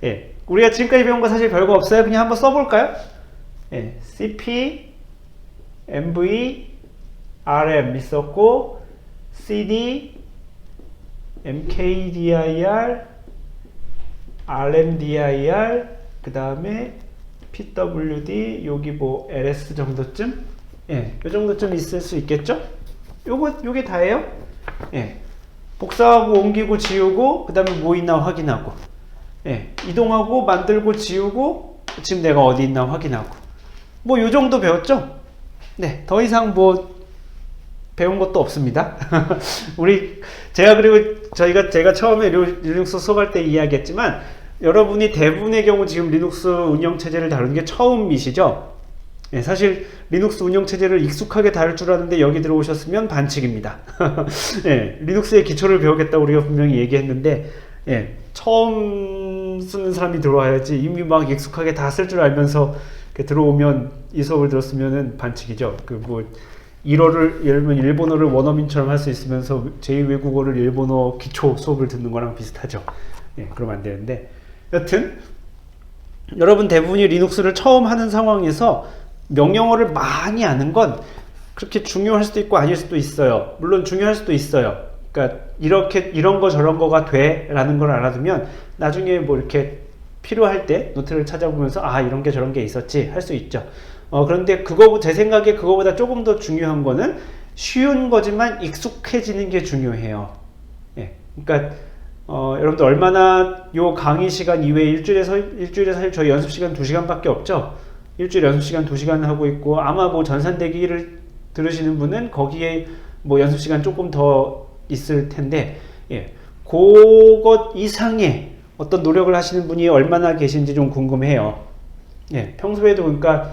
예, 우리가 지금까지 배운 거 사실 별거 없어요. 그냥 한번 써볼까요? 예, cp mv rm 있었고 cd mkdir rmdir 그 다음에 pwd 여기 뭐 ls 정도쯤, 예, 요 정도쯤 있을 수 있겠죠? 요게 다예요. 예, 복사하고 옮기고 지우고 그 다음에 뭐 있나 확인하고, 예, 이동하고 만들고 지우고 지금 내가 어디 있나 확인하고, 뭐 요 정도 배웠죠? 네, 더 이상 뭐 배운 것도 없습니다. 제가 처음에 리눅스 수업할 때 이야기했지만, 여러분이 대부분의 경우 지금 리눅스 운영체제를 다루는 게 처음이시죠? 예, 사실 리눅스 운영체제를 익숙하게 다룰 줄 아는데 여기 들어오셨으면 반칙입니다. 예, 리눅스의 기초를 배우겠다고 우리가 분명히 얘기했는데, 예, 처음 쓰는 사람이 들어와야지 이미 막 익숙하게 다 쓸 줄 알면서 들어오면 이 수업을 들었으면 반칙이죠. 예를 들면 일본어를 원어민처럼 할 수 있으면서 제2외국어를 일본어 기초 수업을 듣는 거랑 비슷하죠. 예, 그러면 안 되는데, 여튼 여러분 대부분이 리눅스를 처음 하는 상황에서 명령어를 많이 아는 건 그렇게 중요할 수도 있고 아닐 수도 있어요. 물론 중요할 수도 있어요. 그러니까 이런 거 저런 거가 돼 라는 걸 알아두면 나중에 뭐 이렇게 필요할 때 노트를 찾아보면서 아, 이런 게 저런 게 있었지 할 수 있죠. 그런데 제 생각에 그거보다 조금 더 중요한 거는 쉬운 거지만 익숙해지는 게 중요해요. 예, 그러니까 여러분들 얼마나 요 강의 시간 이외에 일주일에 사실 저희 연습 시간 2시간밖에 없죠. 일주일 연습 시간 2시간 하고 있고, 아마 뭐 전산대기를 들으시는 분은 거기에 뭐 연습 시간 조금 더 있을 텐데, 예, 그것 이상의 어떤 노력을 하시는 분이 얼마나 계신지 좀 궁금해요. 예, 평소에도 그러니까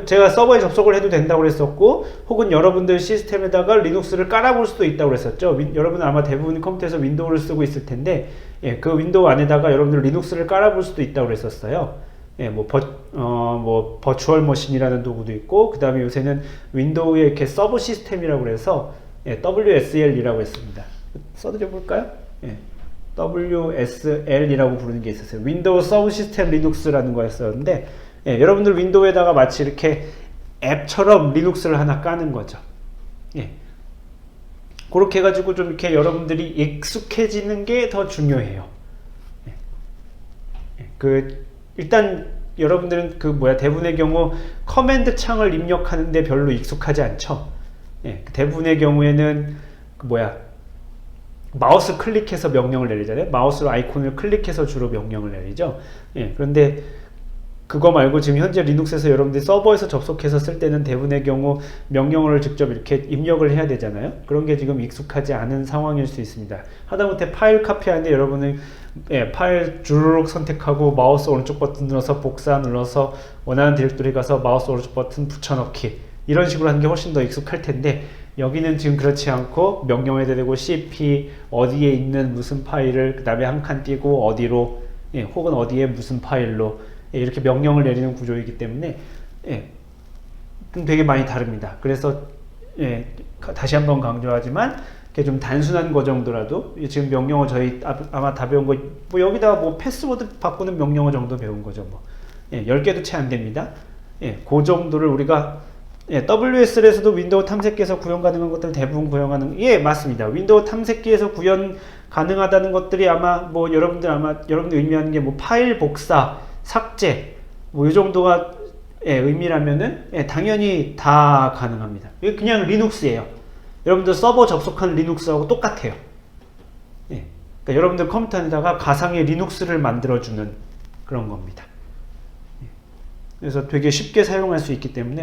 제가 서버에 접속을 해도 된다고 그랬었고, 혹은 여러분들 시스템에다가 리눅스를 깔아볼 수도 있다고 그랬었죠. 여러분은 아마 대부분 컴퓨터에서 윈도우를 쓰고 있을 텐데, 예, 그 윈도우 안에다가 여러분들 리눅스를 깔아볼 수도 있다고 그랬었어요. 예, 뭐 버추얼 머신이라는 도구도 있고, 그 다음에 요새는 윈도우에 이렇게 서브 시스템이라고 그래서, 예, WSL이라고 했습니다. 써드려 볼까요? 예, WSL이라고 부르는 게 있었어요. 윈도우 서브 시스템 리눅스라는 거였었는데, 예, 여러분들 윈도우에다가 마치 이렇게 앱처럼 리눅스를 하나 까는 거죠. 예, 그렇게 해가지고 좀 이렇게 여러분들이 익숙해지는 게 더 중요해요. 예, 일단 여러분들은 대부분의 경우 커맨드 창을 입력하는데 별로 익숙하지 않죠. 예, 대부분의 경우에는 마우스 클릭해서 명령을 내리잖아요. 마우스로 아이콘을 클릭해서 주로 명령을 내리죠. 예, 그런데 그거 말고 지금 현재 리눅스에서 여러분들이 서버에서 접속해서 쓸 때는 대부분의 경우 명령어를 직접 이렇게 입력을 해야 되잖아요. 그런 게 지금 익숙하지 않은 상황일 수 있습니다. 하다못해 파일 카피하는데 여러분은, 예, 파일 주르륵 선택하고 마우스 오른쪽 버튼 눌러서 복사 눌러서 원하는 디렉토리 가서 마우스 오른쪽 버튼 붙여넣기, 이런 식으로 하는 게 훨씬 더 익숙할 텐데, 여기는 지금 그렇지 않고 명령어에다 대고 cp 어디에 있는 무슨 파일을 그 다음에 한 칸 띄고 어디로, 예, 혹은 어디에 무슨 파일로, 예, 이렇게 명령을 내리는 구조이기 때문에, 예, 되게 많이 다릅니다. 그래서, 예, 다시 한번 강조하지만 좀 단순한 거 정도라도, 지금 명령어 저희 아마 다 배운 거, 뭐 여기다가 뭐 패스워드 바꾸는 명령어 정도 배운 거죠. 뭐, 예, 10개도 채 안 됩니다. 예, 그 정도를 우리가, 예, WSL에서도 윈도우 탐색기에서 구현 가능한 것들 대부분 구현하는, 예, 맞습니다. 윈도우 탐색기에서 구현 가능하다는 것들이 아마 여러분들 의미하는 게 뭐 파일 복사, 삭제, 뭐 이 정도가, 예, 의미라면은, 예, 당연히 다 가능합니다. 이게 그냥 리눅스예요. 여러분들 서버 접속한 리눅스하고 똑같아요. 예, 그러니까 여러분들 컴퓨터 안에다가 가상의 리눅스를 만들어주는 그런 겁니다. 예, 그래서 되게 쉽게 사용할 수 있기 때문에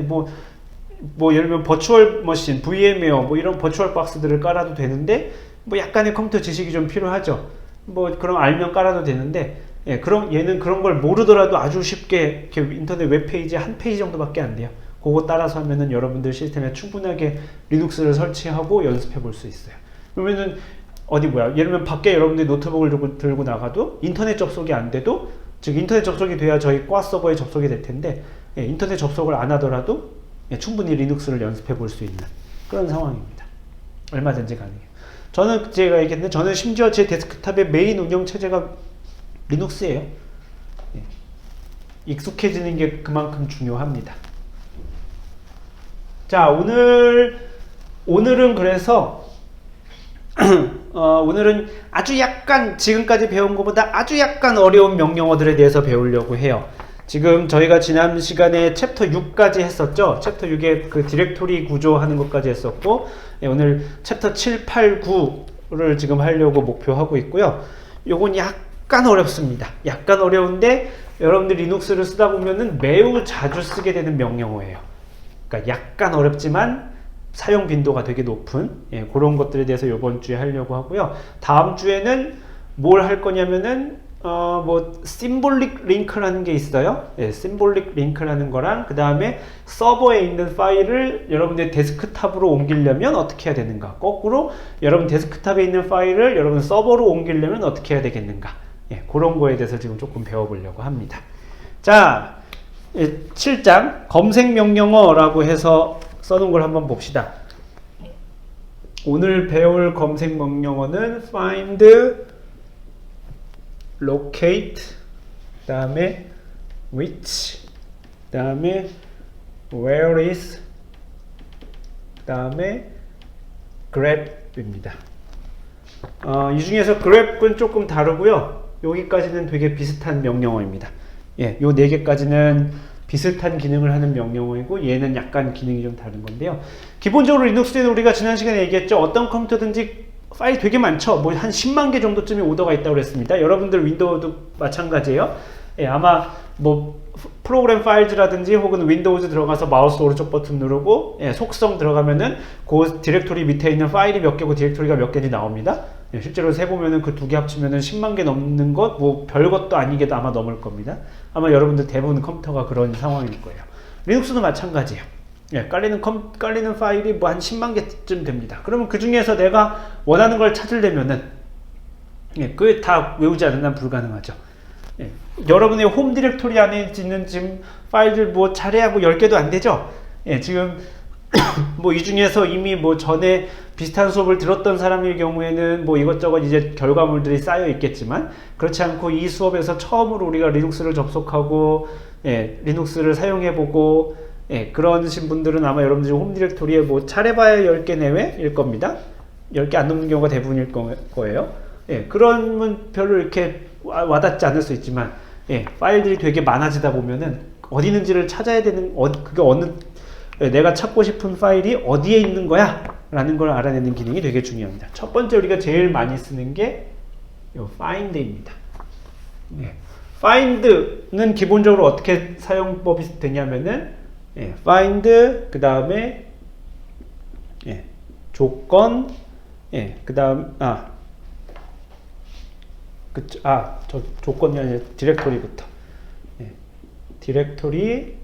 예를 들면 버추얼 머신, VM웨어 뭐 이런 버추얼 박스들을 깔아도 되는데, 뭐 약간의 컴퓨터 지식이 좀 필요하죠. 뭐 그럼 알면 깔아도 되는데, 예, 얘는 그런 걸 모르더라도 아주 쉽게 이렇게 인터넷 웹페이지 한 페이지 정도밖에 안 돼요. 그거 따라서 하면은 여러분들 시스템에 충분하게 리눅스를 설치하고 연습해 볼 수 있어요. 그러면은 예를 들면 밖에 여러분들이 노트북을 들고 나가도 인터넷 접속이 안 돼도, 즉 인터넷 접속이 돼야 저희 과 서버에 접속이 될 텐데, 예, 인터넷 접속을 안 하더라도, 예, 충분히 리눅스를 연습해 볼 수 있는 그런 상황입니다. 얼마든지 가능해요. 제가 얘기했는데, 저는 심지어 제 데스크탑의 메인 운영 체제가 리눅스예요. 익숙해지는 게 그만큼 중요합니다. 자, 오늘은 그래서 오늘은 아주 약간 지금까지 배운 것보다 아주 약간 어려운 명령어들에 대해서 배우려고 해요. 지금 저희가 지난 시간에 챕터 6까지 했었죠. 챕터 6에 그 디렉토리 구조하는 것까지 했었고, 오늘 챕터 7, 8, 9를 지금 하려고 목표하고 있고요. 요건 약간 어렵습니다. 약간 어려운데 여러분들 리눅스를 쓰다 보면은 매우 자주 쓰게 되는 명령어예요. 그러니까 약간 어렵지만 사용 빈도가 되게 높은 그런 것들에 대해서 이번 주에 하려고 하고요. 다음 주에는 뭘 할 거냐면은 심볼릭 링크라는 게 있어요. 심볼릭 링크라는 거랑 그 다음에 서버에 있는 파일을 여러분들 데스크탑으로 옮기려면 어떻게 해야 되는가, 거꾸로 여러분 데스크탑에 있는 파일을 여러분 서버로 옮기려면 어떻게 해야 되겠는가, 그런 거에 대해서 지금 조금 배워보려고 합니다. 자, 7장 검색 명령어라고 해서 써놓은 걸 한번 봅시다. 오늘 배울 검색 명령어는 find, locate, 그 다음에 which, 그 다음에 where is, 그 다음에 grab입니다. 이 중에서 grab은 조금 다르고요. 여기까지는 되게 비슷한 명령어입니다. 요 4개까지는 비슷한 기능을 하는 명령어이고, 얘는 약간 기능이 좀 다른 건데요. 기본적으로 리눅스에는 우리가 지난 시간에 얘기했죠. 어떤 컴퓨터든지 파일 되게 많죠. 뭐 한 10만 개 정도쯤의 오더가 있다고 그랬습니다. 여러분들 윈도우도 마찬가지예요. 아마 뭐 프로그램 파일즈라든지 혹은 윈도우즈 들어가서 마우스 오른쪽 버튼 누르고 속성 들어가면은 그 디렉토리 밑에 있는 파일이 몇 개고 디렉토리가 몇 개인지 나옵니다. 실제로 세보면은 그 2개 합치면은 10만 개 넘는 것, 뭐 별것도 아니게도 아마 넘을 겁니다. 아마 여러분들 대부분 컴퓨터가 그런 상황일 거예요. 리눅스도 마찬가지예요. 깔리는 파일이 뭐 한 10만 개쯤 됩니다. 그러면 그 중에서 내가 원하는 걸 찾으려면은 그게 다 외우지 않으면 불가능하죠. 여러분의 홈 디렉토리 안에 있는 지금 파일들 뭐 잘해야 뭐 10개도 안 되죠. 지금 뭐 이 중에서 이미 뭐 전에 비슷한 수업을 들었던 사람의 경우에는 뭐 이것저것 이제 결과물들이 쌓여 있겠지만, 그렇지 않고 이 수업에서 처음으로 우리가 리눅스를 접속하고 리눅스를 사용해보고 그러신 분들은 아마 여러분들이 홈 디렉토리에 뭐 잘해봐야 10개 내외일 겁니다. 10개 안 넘는 경우가 대부분일 거예요. 그러면 별로 이렇게 와닿지 않을 수 있지만, 파일들이 되게 많아지다 보면은 어디 있는지를 찾아야 되는, 그게 내가 찾고 싶은 파일이 어디에 있는 거야 라는 걸 알아내는 기능이 되게 중요합니다. 첫 번째 우리가 제일 많이 쓰는 게 find입니다. find는 기본적으로 어떻게 사용법이 되냐면은 find, 그 다음에 조건, 그 다음 저 조건이 아니라 디렉토리부터 디렉토리,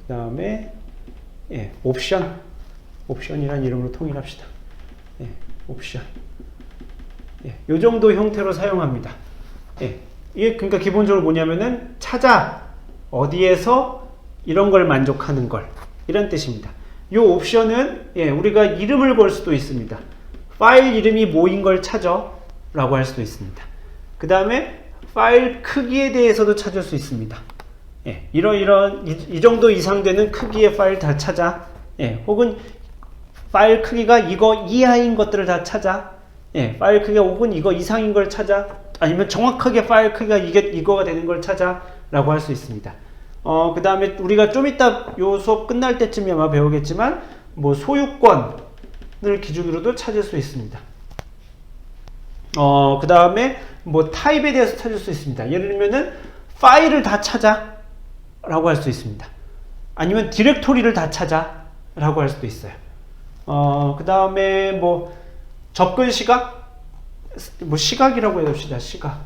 그 다음에 옵션이라는 이름으로 통일합시다. 옵션. 요 정도 형태로 사용합니다. 이게 그러니까 기본적으로 뭐냐면은 찾아, 어디에서 이런 걸 만족하는 걸, 이런 뜻입니다. 요 옵션은 우리가 이름을 걸 수도 있습니다. 파일 이름이 뭐인 걸 찾아 라고 할 수도 있습니다. 그 다음에 파일 크기에 대해서도 찾을 수 있습니다. 이런 이 정도 이상 되는 크기의 파일 다 찾아. 혹은 파일 크기가 이거 이하인 것들을 다 찾아. 파일 크기가 혹은 이거 이상인 걸 찾아. 아니면 정확하게 파일 크기가 이거가 되는 걸 찾아 라고 할 수 있습니다. 그 다음에 우리가 좀 이따 요 수업 끝날 때쯤에 아마 배우겠지만 뭐 소유권을 기준으로도 찾을 수 있습니다. 그 다음에 뭐 타입에 대해서 찾을 수 있습니다. 예를 들면은 파일을 다 찾아 라고 할 수 있습니다. 아니면 디렉토리를 다 찾아 라고 할 수도 있어요. 그 다음에 뭐 접근 시각, 뭐 시각이라고 해봅시다. 시각.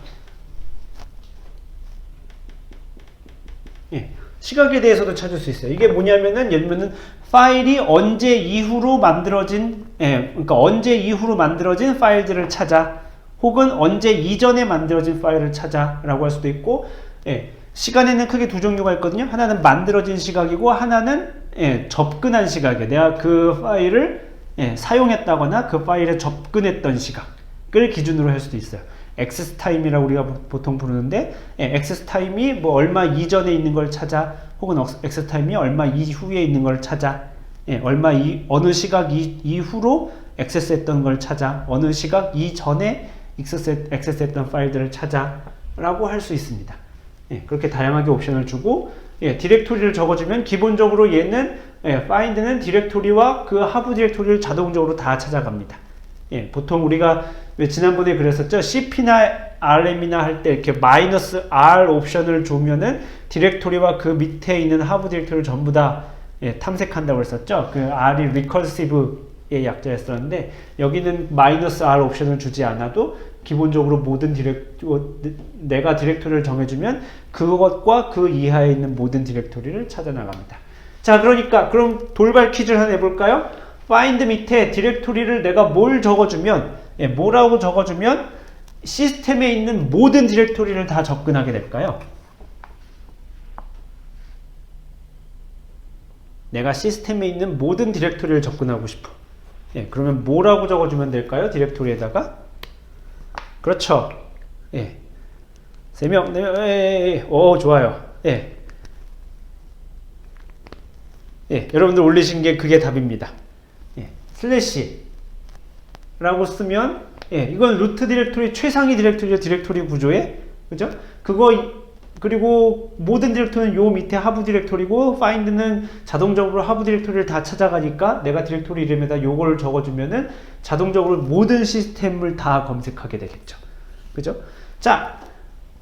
시각에 대해서도 찾을 수 있어요. 이게 뭐냐면은 예를 들면은 파일이 언제 이후로 만들어진, 그러니까 언제 이후로 만들어진 파일들을 찾아, 혹은 언제 이전에 만들어진 파일을 찾아 라고 할 수도 있고, 시간에는 크게 두 종류가 있거든요. 하나는 만들어진 시각이고, 하나는 접근한 시각이에요. 내가 그 파일을 사용했다거나 그 파일에 접근했던 시각을 기준으로 할 수도 있어요. 엑스타임이라고 우리가 보통 부르는데, 엑스타임이 뭐 얼마 이전에 있는 걸 찾아, 혹은 엑스타임이 얼마 이후에 있는 걸 찾아, 어느 시각 이후로 액세스했던 걸 찾아, 어느 시각 이전에 액세스했던 파일들을 찾아 라고 할 수 있습니다. 그렇게 다양하게 옵션을 주고, 디렉토리를 적어주면 기본적으로 얘는 find는 디렉토리와 그 하부 디렉토리를 자동적으로 다 찾아갑니다. 보통 우리가 지난번에 그랬었죠. cp나 rm이나 할 때 이렇게 -r 옵션을 주면은 디렉토리와 그 밑에 있는 하부 디렉토리를 전부 다 탐색한다고 했었죠. 그 r이 recursive의 약자였었는데, 여기는 -r 옵션을 주지 않아도 기본적으로 모든 내가 디렉토리를 정해주면 그것과 그 이하에 있는 모든 디렉토리를 찾아 나갑니다. 자, 그러니까 그럼 돌발 퀴즈를 하나 해볼까요? find 밑에 디렉토리를 내가 뭘 적어주면, 뭐라고 적어주면 시스템에 있는 모든 디렉토리를 다 접근하게 될까요? 내가 시스템에 있는 모든 디렉토리를 접근하고 싶어. 그러면 뭐라고 적어주면 될까요? 디렉토리에다가. 그렇죠. 3명, 4명, 오, 좋아요. 여러분들 올리신 게 그게 답입니다. 슬래시 라고 쓰면, 이건 루트 디렉토리, 최상위 디렉토리 구조에, 그죠? 그리고 모든 디렉토리는 요 밑에 하부 디렉토리고, find는 자동적으로 하부 디렉토리를 다 찾아가니까 내가 디렉토리 이름에다 요거를 적어주면은 자동적으로 모든 시스템을 다 검색하게 되겠죠. 그죠? 자,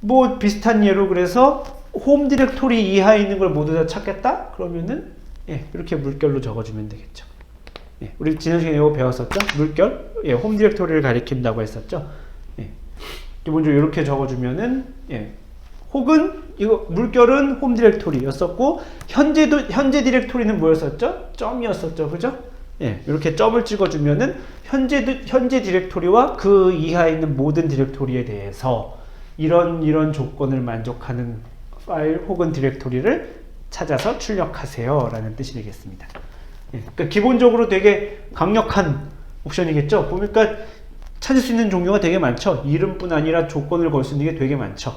뭐 비슷한 예로 그래서 홈 디렉토리 이하에 있는 걸 모두 다 찾겠다? 그러면은 이렇게 물결로 적어주면 되겠죠. 우리 지난 시간에 이거 배웠었죠? 물결, 홈 디렉토리를 가리킨다고 했었죠. 기본적으로 이렇게 적어주면은 혹은 이거 물결은 홈 디렉토리였었고, 현재 디렉토리는 뭐였었죠? 점이었었죠. 그죠? 이렇게 점을 찍어주면은 현재 디렉토리와 그 이하에 있는 모든 디렉토리에 대해서 이런 조건을 만족하는 파일 혹은 디렉토리를 찾아서 출력하세요 라는 뜻이 되겠습니다. 그러니까 기본적으로 되게 강력한 옵션이겠죠. 보니까 찾을 수 있는 종류가 되게 많죠. 이름뿐 아니라 조건을 걸 수 있는 게 되게 많죠.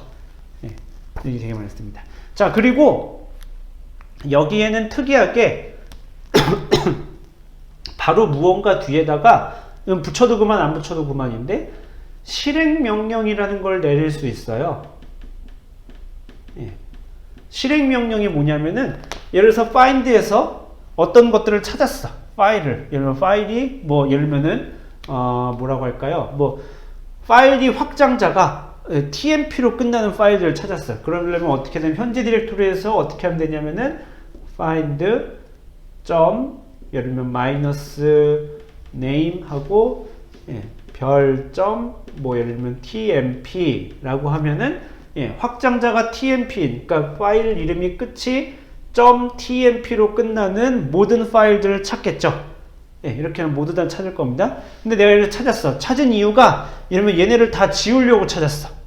이게 되게 많습니다. 자, 그리고 여기에는 특이하게 바로 무언가 뒤에다가 붙여도 그만 안 붙여도 그만인데 실행 명령이라는 걸 내릴 수 있어요. 실행 명령이 뭐냐면은, 예를 들어서 find에서 어떤 것들을 찾았어. 파일을. 예를 들면 파일이 예를 들면은 뭐라고 할까요? 파일이 확장자가 tmp로 끝나는 파일들을 찾았어요. 그러려면 어떻게 되면 현재 디렉토리에서 어떻게 하면 되냐면은 find 예를 들면 -name 하고 별점 예를 들면 tmp라고 하면은 확장자가 tmp, 그러니까 파일 이름이 끝이 .tmp로 끝나는 모든 파일들을 찾겠죠. 이렇게 하면 모두 다 찾을 겁니다. 근데 내가 이걸 찾았어. 찾은 이유가, 예를 들면 얘네를 다 지우려고 찾았어.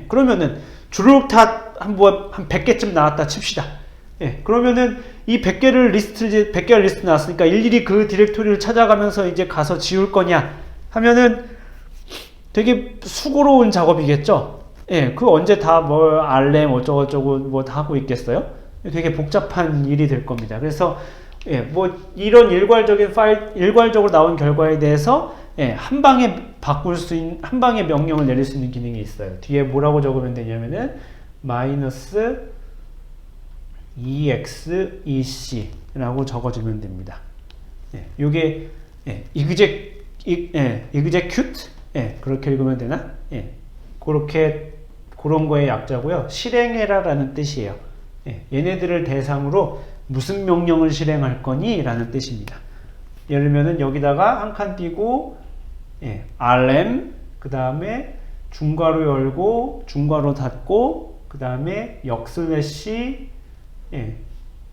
그러면은 주르륵 다 한 100개쯤 나왔다 칩시다. 그러면은 이 100개를 리스트 나왔으니까 일일이 그 디렉토리를 찾아가면서 이제 가서 지울 거냐 하면은 되게 수고로운 작업이겠죠. 그 언제 다 rm 어쩌고저쩌고 다 하고 있겠어요? 되게 복잡한 일이 될 겁니다. 그래서 이런 일괄적으로 나온 결과에 대해서 한 방에 바꿀 수 있는, 한 방에 명령을 내릴 수 있는 기능이 있어요. 뒤에 뭐라고 적으면 되냐면은 -exec 라고 적어주면 됩니다. 요게 execute 그렇게 읽으면 되나? 그런 거의 약자고요. 실행해라 라는 뜻이에요. 얘네들을 대상으로 무슨 명령을 실행할 거니? 라는 뜻입니다. 예를 들면은 여기다가 한 칸 띄고 rm, 그 다음에 중괄호 열고 중괄호 닫고, 그 다음에 역슬래시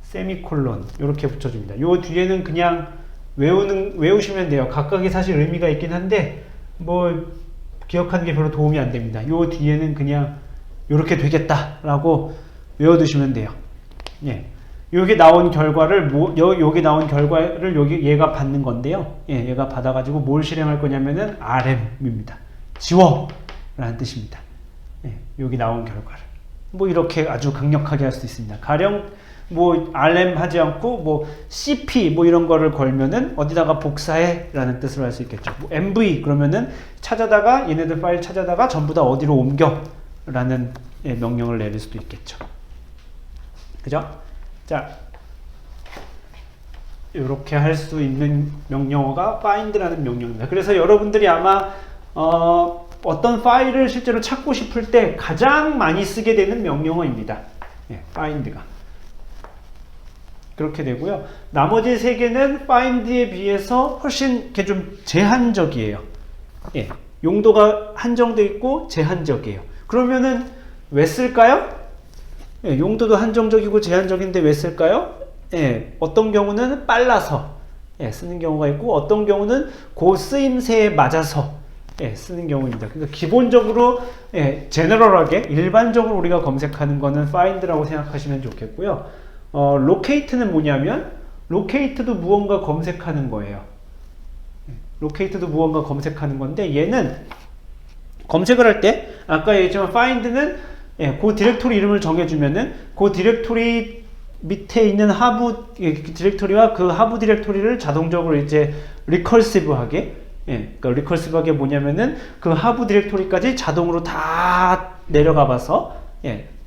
세미콜론 이렇게 붙여줍니다. 요 뒤에는 그냥 외우시면 돼요. 각각이 사실 의미가 있긴 한데 기억하는 게 별로 도움이 안 됩니다. 요 뒤에는 그냥 이렇게 되겠다 라고 외워두시면 돼요. 여기 나온 결과를 얘가 받는 건데요. 얘가 받아가지고 뭘 실행할 거냐면은 rm입니다. 지워 라는 뜻입니다. 예, 여기 나온 결과를 뭐 이렇게 아주 강력하게 할 수 있습니다. 가령 뭐 RM 하지 않고 뭐 CP 뭐 이런 거를 걸면은 어디다가 복사해 라는 뜻으로 할 수 있겠죠. 뭐 MV 그러면은 찾아다가 얘네들 파일 찾아다가 전부 다 어디로 옮겨 라는 명령을 내릴 수도 있겠죠. 그죠? 자, 이렇게 할 수 있는 명령어가 find라는 명령입니다. 그래서 여러분들이 아마 어떤 파일을 실제로 찾고 싶을 때 가장 많이 쓰게 되는 명령어입니다. 예, find가. 그렇게 되고요. 나머지 세 개는 find에 비해서 훨씬 이렇게 좀 제한적이에요. 예, 용도가 한정되어 있고 제한적이에요. 그러면은 왜 쓸까요? 예, 용도도 한정적이고 제한적인데 왜 쓸까요? 예, 어떤 경우는 빨라서 쓰는 경우가 있고 어떤 경우는 그 쓰임새에 맞아서 쓰는 경우입니다. 그러니까 기본적으로 제너럴하게 일반적으로 우리가 검색하는 거는 find라고 생각하시면 좋겠고요. locate는 뭐냐면 locate도 무언가 검색하는 거예요. locate도 무언가 검색하는 건데 얘는 검색을 할 때 아까 얘기했지만 find는 그 디렉토리 이름을 정해주면은 그 디렉토리 밑에 있는 하부 디렉토리와 그 하부 디렉토리를 자동적으로 이제 리컬시브하게 그러니까 리컬시브하게 뭐냐면은 그 하부 디렉토리까지 자동으로 다 내려가 봐서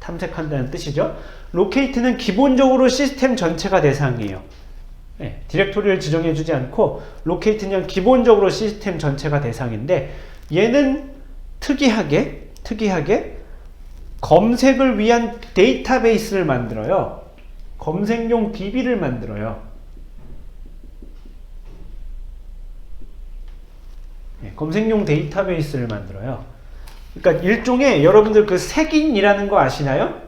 탐색한다는 뜻이죠. 로케이트는 기본적으로 시스템 전체가 대상이에요. 디렉토리를 지정해 주지 않고 로케이트는 그냥 기본적으로 시스템 전체가 대상인데 얘는 특이하게 검색을 위한 데이터베이스를 만들어요. 검색용 DB를 만들어요. 검색용 데이터베이스를 만들어요. 그러니까 일종의 여러분들 그 색인이라는 거 아시나요?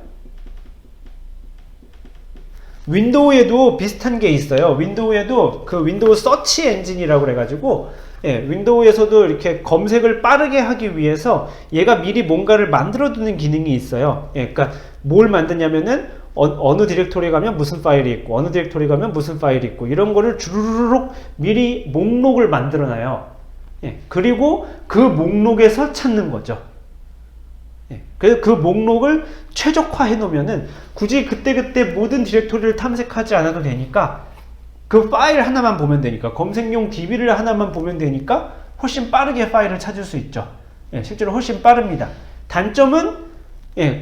윈도우에도 비슷한 게 있어요. 윈도우에도 그 윈도우 서치 엔진이라고 그래가지고 윈도우에서도 이렇게 검색을 빠르게 하기 위해서 얘가 미리 뭔가를 만들어 두는 기능이 있어요. 그러니까 뭘 만드냐면은 어느 디렉토리에 가면 무슨 파일이 있고 어느 디렉토리 가면 무슨 파일이 있고 이런 거를 주르륵 미리 목록을 만들어 놔요. 그리고 그 목록에서 찾는 거죠. 그래서 그 목록을 최적화해 놓으면은 굳이 그때그때 모든 디렉토리를 탐색하지 않아도 되니까 그 파일 하나만 보면 되니까 검색용 DB를 하나만 보면 되니까 훨씬 빠르게 파일을 찾을 수 있죠. 실제로 훨씬 빠릅니다. 단점은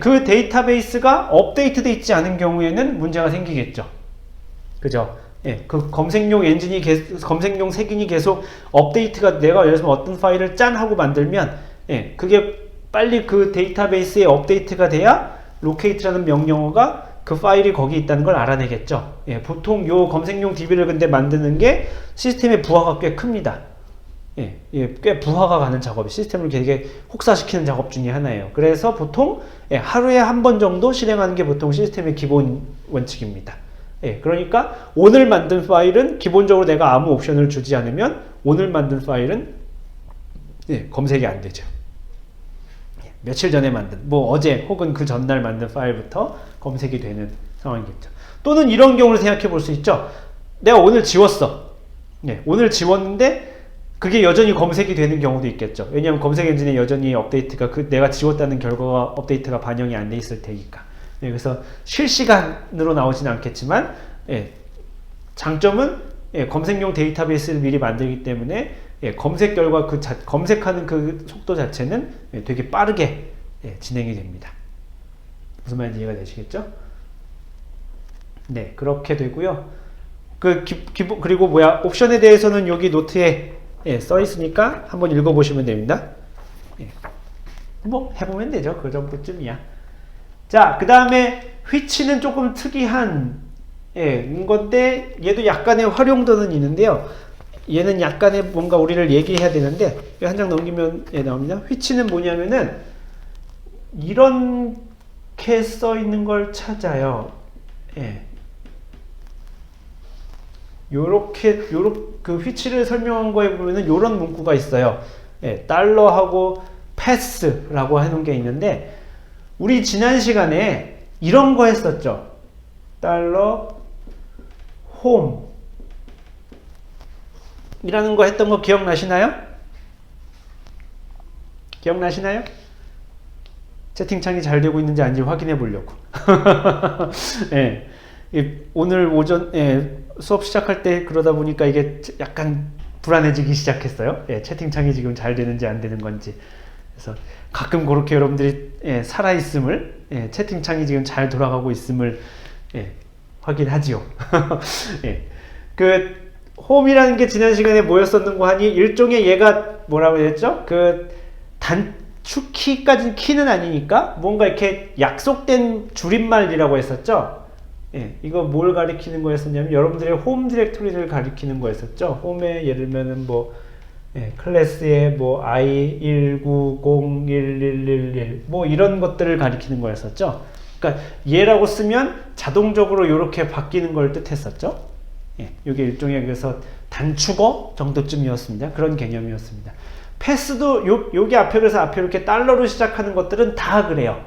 그 데이터베이스가 업데이트되어 있지 않은 경우에는 문제가 생기겠죠. 그죠? 그 검색용 엔진이 검색용 색인이 계속 업데이트가 내가 예를 들어서 어떤 파일을 짠 하고 만들면 그게 빨리 그 데이터베이스에 업데이트가 돼야 locate라는 명령어가 그 파일이 거기 있다는 걸 알아내겠죠. 보통 요 검색용 DB를 근데 만드는 게 시스템의 부하가 꽤 큽니다. 꽤 부하가 가는 작업이 시스템을 되게 혹사시키는 작업 중에 하나예요. 그래서 보통 하루에 한 번 정도 실행하는 게 보통 시스템의 기본 원칙입니다. 그러니까 오늘 만든 파일은 기본적으로 내가 아무 옵션을 주지 않으면 오늘 만든 파일은 검색이 안 되죠. 며칠 전에 만든 뭐 어제 혹은 그 전날 만든 파일부터 검색이 되는 상황이겠죠. 또는 이런 경우를 생각해 볼 수 있죠. 내가 오늘 지웠어. 오늘 지웠는데 그게 여전히 검색이 되는 경우도 있겠죠. 왜냐하면 검색 엔진에 여전히 업데이트가 내가 지웠다는 결과가 업데이트가 반영이 안 돼 있을 테니까. 그래서 실시간으로 나오지는 않겠지만 장점은 검색용 데이터베이스를 미리 만들기 때문에 검색 결과 검색하는 그 속도 자체는 되게 빠르게 진행이 됩니다. 무슨 말인지 이해가 되시겠죠? 네, 그렇게 되고요. 그리고 옵션에 대해서는 여기 노트에 써 있으니까 한번 읽어보시면 됩니다. 뭐 해보면 되죠. 그 정도쯤이야. 자, 그 다음에 which는 조금 특이한 건데 얘도 약간의 활용도는 있는데요. 얘는 약간의 뭔가 우리를 얘기해야 되는데 한 장 넘기면 나옵니다. which는 뭐냐면은 이렇게 써 있는 걸 찾아요. 요렇게 그 which를 설명한 거에 보면은 요런 문구가 있어요. 달러하고 pass라고 해놓은 게 있는데 우리 지난 시간에 이런 거 했었죠. 달러 홈 이라는 거 했던 거 기억나시나요? 기억나시나요? 채팅창이 잘 되고 있는지 아닌지 확인해 보려고. 예. 오늘 오전 수업 시작할 때 그러다 보니까 이게 약간 불안해지기 시작했어요. 예, 채팅창이 지금 잘 되는지 안 되는 건지. 그래서 가끔 그렇게 여러분들이 살아있음을, 채팅창이 지금 잘 돌아가고 있음을 확인하지요. 예. 그 홈이라는 게 지난 시간에 뭐였었는 거 하니 일종의 얘가 뭐라고 했죠? 그 단축키까지는 키는 아니니까 뭔가 이렇게 약속된 줄임말이라고 했었죠. 예, 이거 뭘 가리키는 거였었냐면 여러분들의 홈 디렉토리를 가리키는 거였었죠. 홈에 예를 들면은 뭐 클래스에 뭐 i1901111 뭐 이런 것들을 가리키는 거였었죠. 그러니까 얘라고 쓰면 자동적으로 이렇게 바뀌는 걸 뜻했었죠. 예, 이게 일종의 그래서 단축어 정도쯤이었습니다. 그런 개념이었습니다. 패스도 여기 앞에 그래서 앞에 이렇게 달러로 시작하는 것들은 다 그래요.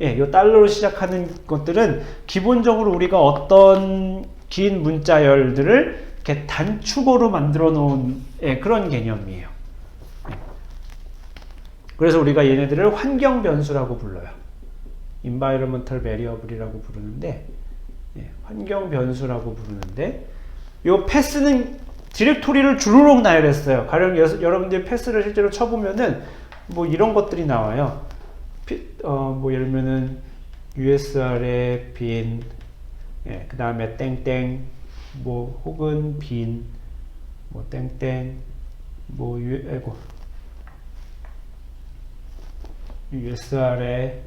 예, 요 달러로 시작하는 것들은 기본적으로 우리가 어떤 긴 문자열들을 이렇게 단축어로 만들어 놓은 그런 개념이에요. 예. 그래서 우리가 얘네들을 환경 변수라고 불러요. environmental variable이라고 부르는데, 환경 변수라고 부르는데, 요 패스는 디렉토리를 주르륵 나열했어요. 가령 여러분들이 패스를 실제로 쳐보면은 뭐 이런 것들이 나와요. 뭐 예를 들면은 usr의 빈, 그 다음에 땡땡, 뭐 혹은 빈, 뭐 땡땡, 뭐 usr의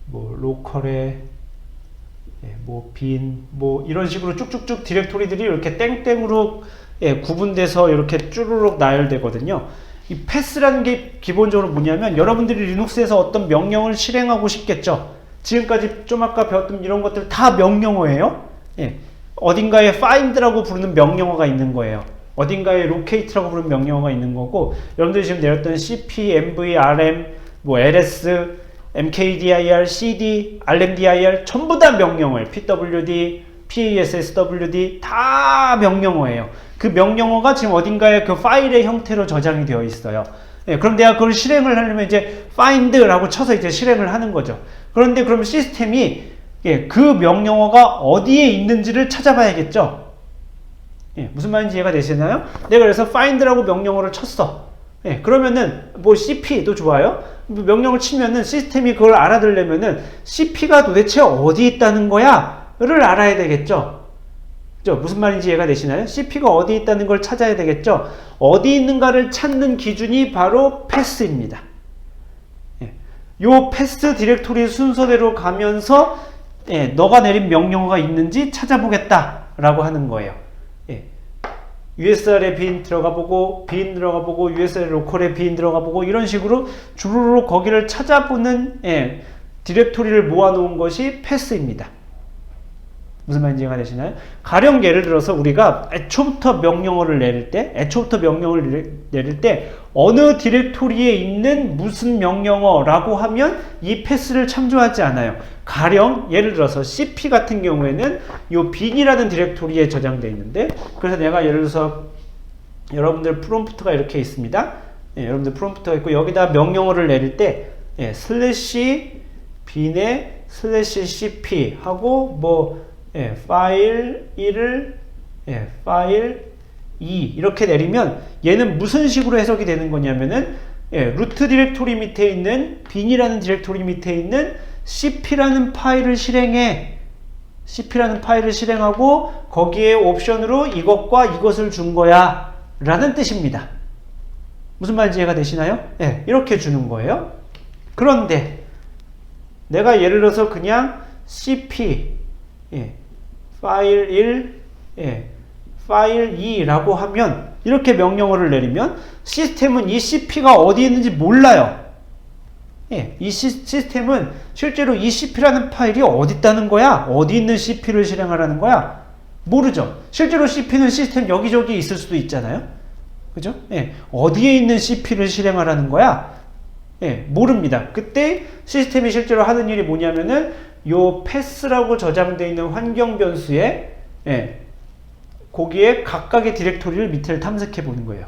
뭐 로컬의 뭐 빈, 뭐 이런 식으로 쭉쭉쭉 디렉토리들이 이렇게 땡땡으로 구분돼서 이렇게 쭈루룩 나열되거든요. 이 패스라는 게 기본적으로 뭐냐면 여러분들이 리눅스에서 어떤 명령을 실행하고 싶겠죠. 지금까지 좀 아까 배웠던 이런 것들 다 명령어예요. 어딘가에 find라고 부르는 명령어가 있는 거예요. 어딘가에 locate라고 부르는 명령어가 있는 거고, 여러분들이 지금 내렸던 cp, mv, rm, 뭐 ls, mkdir, cd, rmdir 전부 다 명령어예요. pwd, passwd 다 명령어예요. 그 명령어가 지금 어딘가에 그 파일의 형태로 저장이 되어 있어요. 그럼 내가 그걸 실행을 하려면 이제 find라고 쳐서 이제 실행을 하는 거죠. 그런데 그럼 시스템이 그 명령어가 어디에 있는지를 찾아봐야겠죠. 무슨 말인지 이해가 되시나요? 내가 그래서 find라고 명령어를 쳤어. 그러면은 뭐 cp도 좋아요. 명령을 치면은 시스템이 그걸 알아들려면은 cp가 도대체 어디 있다는 거야를 알아야 되겠죠. 그죠? 무슨 말인지 이해가 되시나요? cp가 어디 있다는 걸 찾아야 되겠죠. 어디 있는가를 찾는 기준이 바로 패스입니다. 요 패스 디렉토리 순서대로 가면서 너가 내린 명령어가 있는지 찾아보겠다 라고 하는 거예요. usr에 빈 들어가 보고, 빈 들어가 보고, usr 로컬에 빈 들어가 보고, 이런 식으로 주르륵 거기를 찾아보는 디렉토리를 모아놓은 것이 패스입니다. 무슨 말인지 이해가 되시나요? 가령 예를 들어서 우리가 애초부터 명령어를 내릴 때 어느 디렉토리에 있는 무슨 명령어라고 하면 이 패스를 참조하지 않아요. 가령 예를 들어서 cp 같은 경우에는 이 bin이라는 디렉토리에 저장되어 있는데, 그래서 내가 예를 들어서 여러분들 프롬프트가 이렇게 있습니다. 여러분들 프롬프트가 있고 여기다 명령어를 내릴 때 슬래시 bin에 슬래시 cp 하고 뭐 파일 1을 파일 2 이렇게 내리면 얘는 무슨 식으로 해석이 되는 거냐면은 루트 디렉토리 밑에 있는 bin이라는 디렉토리 밑에 있는 cp라는 파일을 실행해. cp라는 파일을 실행하고 거기에 옵션으로 이것과 이것을 준 거야 라는 뜻입니다. 무슨 말인지 이해가 되시나요? 이렇게 주는 거예요. 그런데 내가 예를 들어서 그냥 cp 파일 1 파일 2라고 하면 이렇게 명령어를 내리면 시스템은 이 cp가 어디 있는지 몰라요. 이 시스템은 실제로 이 cp라는 파일이 어디 있다는 거야? 어디 있는 cp를 실행하라는 거야? 모르죠. 실제로 cp는 시스템 여기저기 있을 수도 있잖아요. 그죠? 어디에 있는 cp를 실행하라는 거야? 모릅니다. 그때 시스템이 실제로 하는 일이 뭐냐면은 요 패스라고 저장되어 있는 환경 변수에 거기에 각각의 디렉토리를 밑을 탐색해 보는 거예요.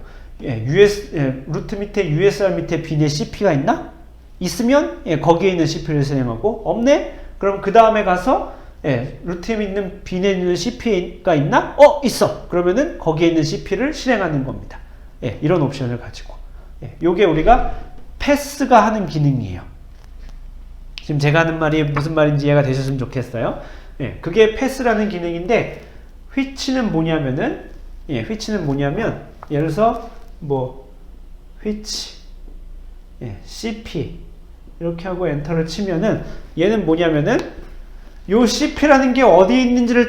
루트 밑에 usr 밑에 bin에 cp가 있나? 있으면 거기에 있는 cp를 실행하고 없네? 그럼 그 다음에 가서 루트에 있는 빈에 있는 cp가 있나? 있어. 그러면은 거기에 있는 cp를 실행하는 겁니다. 이런 옵션을 가지고 요게 우리가 패스가 하는 기능이에요. 지금 제가 하는 말이 무슨 말인지 이해가 되셨으면 좋겠어요. 그게 패스라는 기능인데 which는 뭐냐면은 예를 들어서 which cp 이렇게 하고 엔터를 치면은 얘는 뭐냐면은 요 cp라는 게 어디에 있는지를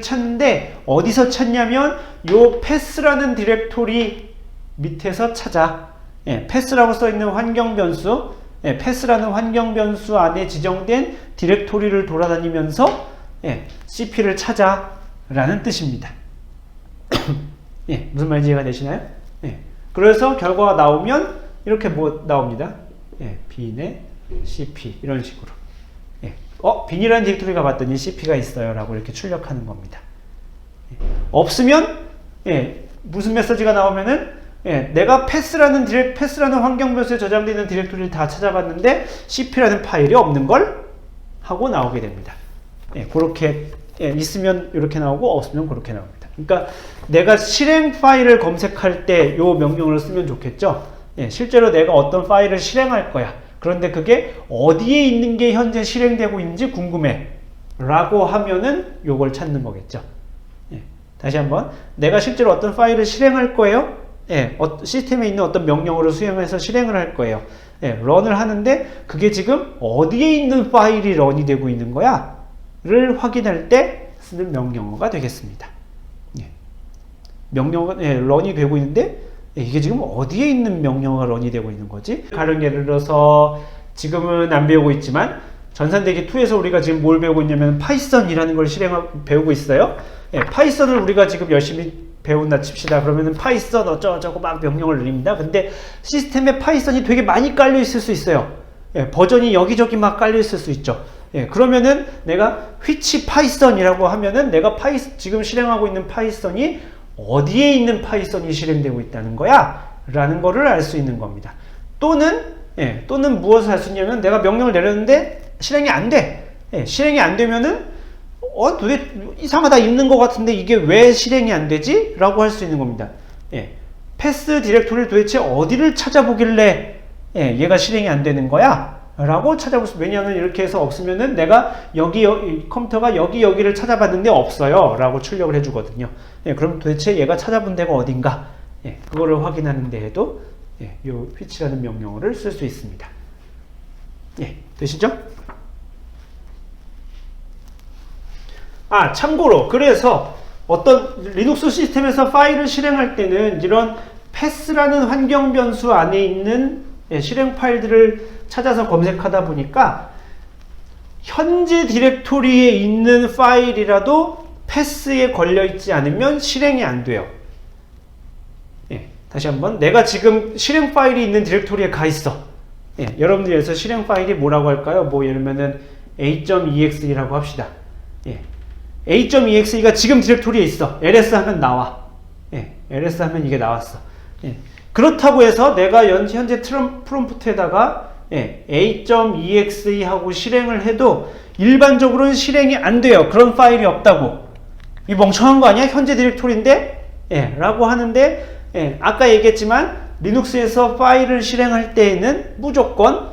찾는데 어디서 찾냐면 요 패스라는 디렉토리 밑에서 찾아. 패스라고 써있는 환경 변수, 패스라는 환경 변수 안에 지정된 디렉토리를 돌아다니면서 cp를 찾아 라는 뜻입니다. 무슨 말인지 이해가 되시나요? 그래서 결과가 나오면 이렇게 나옵니다. 빈에 cp 이런 식으로. 빈이라는 디렉토리가 봤더니 cp가 있어요 라고 이렇게 출력하는 겁니다. 없으면 무슨 메시지가 나오면은 내가 패스라는 환경 변수에 저장되어 있는 디렉토리를 다 찾아봤는데 cp라는 파일이 없는 걸 하고 나오게 됩니다. 그렇게 있으면 이렇게 나오고 없으면 그렇게 나옵니다. 그러니까 내가 실행 파일을 검색할 때 이 명령을 쓰면 좋겠죠. 실제로 내가 어떤 파일을 실행할 거야. 그런데 그게 어디에 있는 게 현재 실행되고 있는지 궁금해 라고 하면은 요걸 찾는 거겠죠. 다시 한번 내가 실제로 어떤 파일을 실행할 거예요. 시스템에 있는 어떤 명령어를 수행해서 실행을 할 거예요. 런을 하는데 그게 지금 어디에 있는 파일이 런이 되고 있는 거야 를 확인할 때 쓰는 명령어가 되겠습니다. 명령어가 런이 되고 있는데 이게 지금 어디에 있는 명령어가 런이 되고 있는 거지? 가령 예를 들어서 지금은 안 배우고 있지만 전산대기 2에서 우리가 지금 뭘 배우고 있냐면 파이썬이라는 걸 배우고 있어요. 파이썬을 우리가 지금 열심히 배운다 칩시다. 그러면은 파이썬 어쩌고저쩌고 막 명령을 내립니다. 근데 시스템에 파이썬이 되게 많이 깔려 있을 수 있어요. 버전이 여기저기 막 깔려 있을 수 있죠. 그러면은 내가 which 파이썬이라고 하면은 내가 지금 실행하고 있는 파이썬이 어디에 있는 파이썬이 실행되고 있다는 거야 라는 거를 알 수 있는 겁니다. 또는 무엇을 할 수 있냐면 내가 명령을 내렸는데 실행이 안 돼. 실행이 안 되면은 도대체 이상하다 있는 것 같은데 이게 왜 실행이 안 되지? 라고 할 수 있는 겁니다. 패스 디렉토리를 도대체 어디를 찾아보길래 얘가 실행이 안 되는 거야? 라고 찾아볼 수. 왜냐하면 이렇게 해서 없으면은 내가 컴퓨터가 여기를 찾아봤는데 없어요 라고 출력을 해주거든요. 그럼 도대체 얘가 찾아본 데가 어딘가 그거를 확인하는 데에도 요 which라는 명령어를 쓸 수 있습니다. 되시죠? 참고로 그래서 어떤 리눅스 시스템에서 파일을 실행할 때는 이런 패스라는 환경 변수 안에 있는 실행 파일들을 찾아서 검색하다 보니까 현재 디렉토리에 있는 파일이라도 패스에 걸려있지 않으면 실행이 안 돼요. 다시 한번 내가 지금 실행 파일이 있는 디렉토리에 가 있어. 여러분들이 여기서 실행 파일이 뭐라고 할까요? 예를 들면은 a.exe라고 합시다. a.exe가 지금 디렉토리에 있어. ls 하면 나와. ls 하면 이게 나왔어. 그렇다고 해서 내가 현재 프롬프트에다가 a.exe 하고 실행을 해도 일반적으로는 실행이 안 돼요. 그런 파일이 없다고. 이 멍청한 거 아니야? 현재 디렉토리인데? 라고 하는데 아까 얘기했지만 리눅스에서 파일을 실행할 때에는 무조건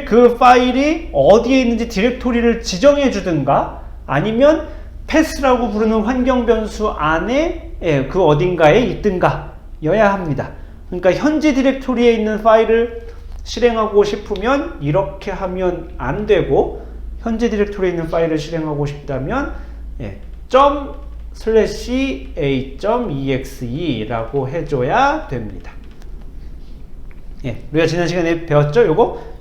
그 파일이 어디에 있는지 디렉토리를 지정해 주든가 아니면 패스라고 부르는 환경 변수 안에 그 어딘가에 있든가 여야 합니다. 그러니까 현재 디렉토리에 있는 파일을 실행하고 싶으면 이렇게 하면 안 되고 현재 디렉토리에 있는 파일을 실행하고 싶다면 /a.exe 라고 해줘야 됩니다. 우리가 지난 시간에 배웠죠?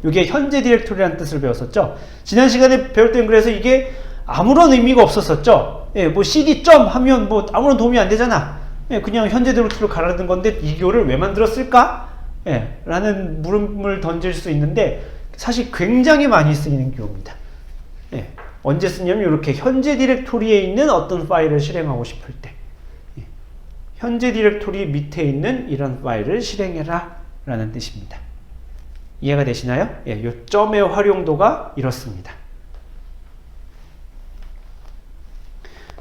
요게 현재 디렉토리라는 뜻을 배웠었죠? 지난 시간에 배울 때는 그래서 이게 아무런 의미가 없었었죠? cd 하면 아무런 도움이 안 되잖아. 그냥 현재 디렉토리로 가라는 건데 이 교를 왜 만들었을까? 라는 물음을 던질 수 있는데 사실 굉장히 많이 쓰이는 기호입니다. 언제 쓰냐면 이렇게 현재 디렉토리에 있는 어떤 파일을 실행하고 싶을 때 현재 디렉토리 밑에 있는 이런 파일을 실행해라 라는 뜻입니다. 이해가 되시나요? 예, 요 점의 활용도가 이렇습니다.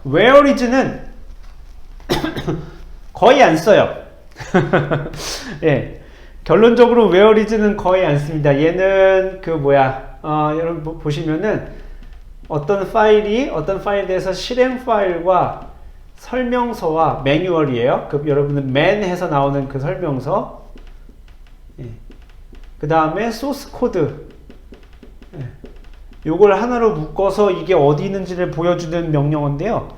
where is는 거의 안 써요. 예, 결론적으로 where is는 거의 안 씁니다. 얘는 여러분 보시면은 어떤 파일에 대해서 실행 파일과 설명서와 매뉴얼이에요. 여러분은 man 해서 나오는 그 설명서, 예. 그 다음에 소스 코드, 예. 요걸 하나로 묶어서 이게 어디 있는지를 보여주는 명령어인데요.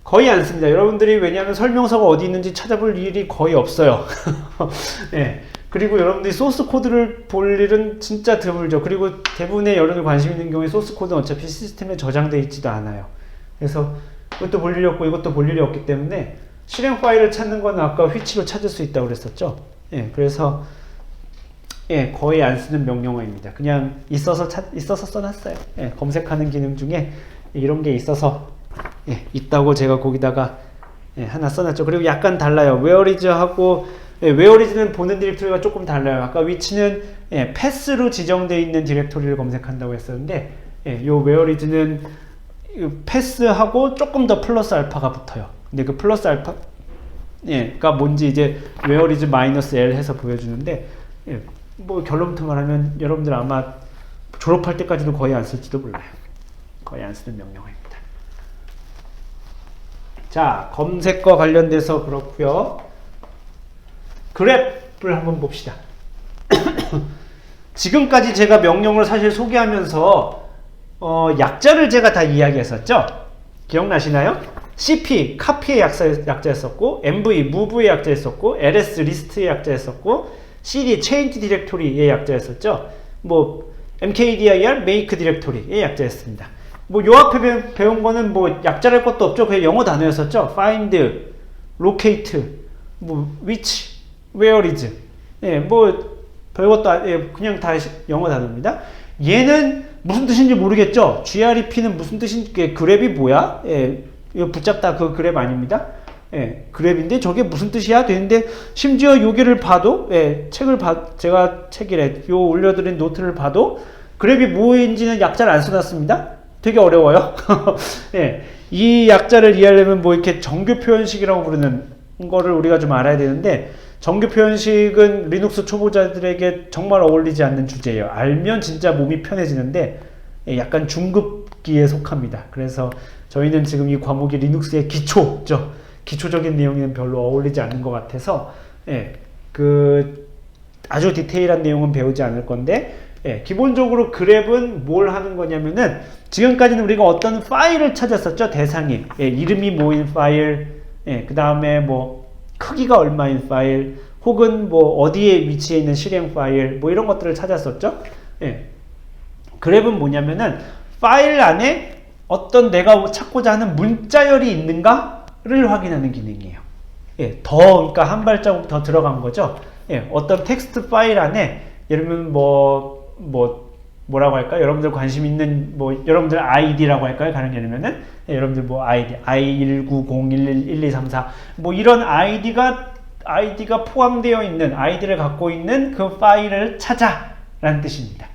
거의 안 씁니다. 여러분들이 왜냐하면 설명서가 어디 있는지 찾아볼 일이 거의 없어요. 예. 그리고 여러분들이 소스 코드를 볼 일은 진짜 드물죠. 그리고 대부분의 여러분들 관심 있는 경우에 소스 코드는 어차피 시스템에 저장되어 있지도 않아요. 그래서 이것도 볼 일이 없고 이것도 볼 일이 없기 때문에 실행 파일을 찾는 건 아까 휘치로 찾을 수 있다고 그랬었죠. 예, 그래서 예, 거의 안 쓰는 명령어입니다. 그냥 있어서 써놨어요. 예, 검색하는 기능 중에 이런 게 있어서 예, 있다고 제가 거기다가 예, 하나 써놨죠. 그리고 약간 달라요. where is 하고 예, where is는 보는 디렉토리가 조금 달라요. 아까 위치는 예, 패스로 지정되어 있는 디렉토리를 검색한다고 했었는데 예, 요 where is는 패스하고 조금 더 플러스 알파가 붙어요. 근데 그 플러스 알파가 뭔지 이제 where is 마이너스 L 해서 보여주는데 예, 뭐 결론부터 말하면 여러분들 아마 졸업할 때까지도 거의 안 쓸지도 몰라요. 거의 안 쓰는 명령어입니다. 자, 검색과 관련돼서 그렇고요. 그랩을 한번 봅시다. 지금까지 제가 명령을 사실 소개하면서 약자를 제가 다 이야기했었죠? 기억나시나요? CP, 카피의 약자였었고, MV, 무브의 약자였었고, LS, 리스트의 약자였었고, CD, change 디렉토리의 약자였었죠? 뭐, mkdir, make 디렉토리의 약자였습니다. 뭐, 요 앞에 배운 거는 뭐, 약자랄 것도 없죠? 그냥 영어 단어였었죠? find, locate, 뭐, which, where is. 예, 뭐, 별것도, 예, 그냥 다 영어 단어입니다. 얘는 무슨 뜻인지 모르겠죠? grep는 무슨 뜻인지, 그랩이 뭐야? 예, 이거 붙잡다 그 그랩 아닙니다. 예, 그랩인데 저게 무슨 뜻이야? 되는데, 심지어 여기를 봐도, 예, 제가 책이래, 요 올려드린 노트를 봐도, 그랩이 뭐인지는 약자를 안 써놨습니다. 되게 어려워요. 예, 이 약자를 이해하려면 뭐 이렇게 정규 표현식이라고 부르는 거를 우리가 좀 알아야 되는데, 정규 표현식은 리눅스 초보자들에게 정말 어울리지 않는 주제예요. 알면 진짜 몸이 편해지는데 약간 중급기에 속합니다. 그래서 저희는 지금 이 과목이 리눅스의 기초죠. 기초적인 내용에는 별로 어울리지 않는 것 같아서 예, 아주 디테일한 내용은 배우지 않을 건데 예, 기본적으로 그랩은 뭘 하는 거냐면은 지금까지는 우리가 어떤 파일을 찾았었죠. 대상이 예, 이름이 뭐인 파일, 예, 그 다음에 뭐 크기가 얼마인 파일, 혹은 뭐 어디에 위치해 있는 실행 파일, 뭐 이런 것들을 찾았었죠. 예. 그랩은 뭐냐면은 파일 안에 어떤 내가 찾고자 하는 문자열이 있는가를 확인하는 기능이에요. 예, 그러니까 한 발자국 더 들어간 거죠. 예, 어떤 텍스트 파일 안에 예를 들면 뭐라고 할까요? 여러분들 관심 있는 여러분들 아이디라고 할까요? 가령 예르면은 여러분들 뭐 아이디 i1901111234 뭐 이런 아이디가 포함되어 있는 아이디를 갖고 있는 그 파일을 찾아라는 뜻입니다.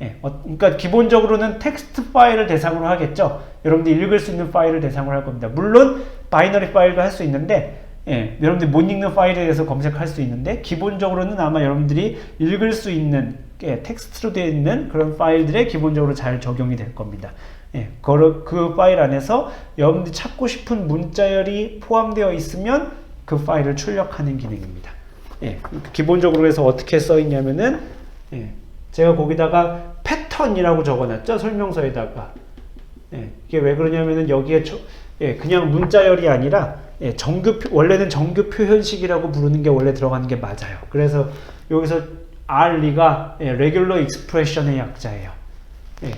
예, 그러니까 기본적으로는 텍스트 파일을 대상으로 하겠죠. 여러분들 읽을 수 있는 파일을 대상으로 할 겁니다. 물론 바이너리 파일도 할 수 있는데 예, 여러분들이 못 읽는 파일에 대해서 검색할 수 있는데 기본적으로는 아마 여러분들이 읽을 수 있는 텍스트로 되어 있는 그런 파일들에 기본적으로 잘 적용이 될 겁니다. 예, 그 파일 안에서 여러분들이 찾고 싶은 문자열이 포함되어 있으면 그 파일을 출력하는 기능입니다. 예, 기본적으로 해서 어떻게 써 있냐면은 예, 제가 거기다가 패턴이라고 적어놨죠. 설명서에다가. 예, 이게 왜 그러냐면은 여기에 그냥 문자열이 아니라 원래는 정규 표현식이라고 부르는 게 원래 들어가는 게 맞아요. 그래서 여기서 RE가 Regular Expression의 약자예요.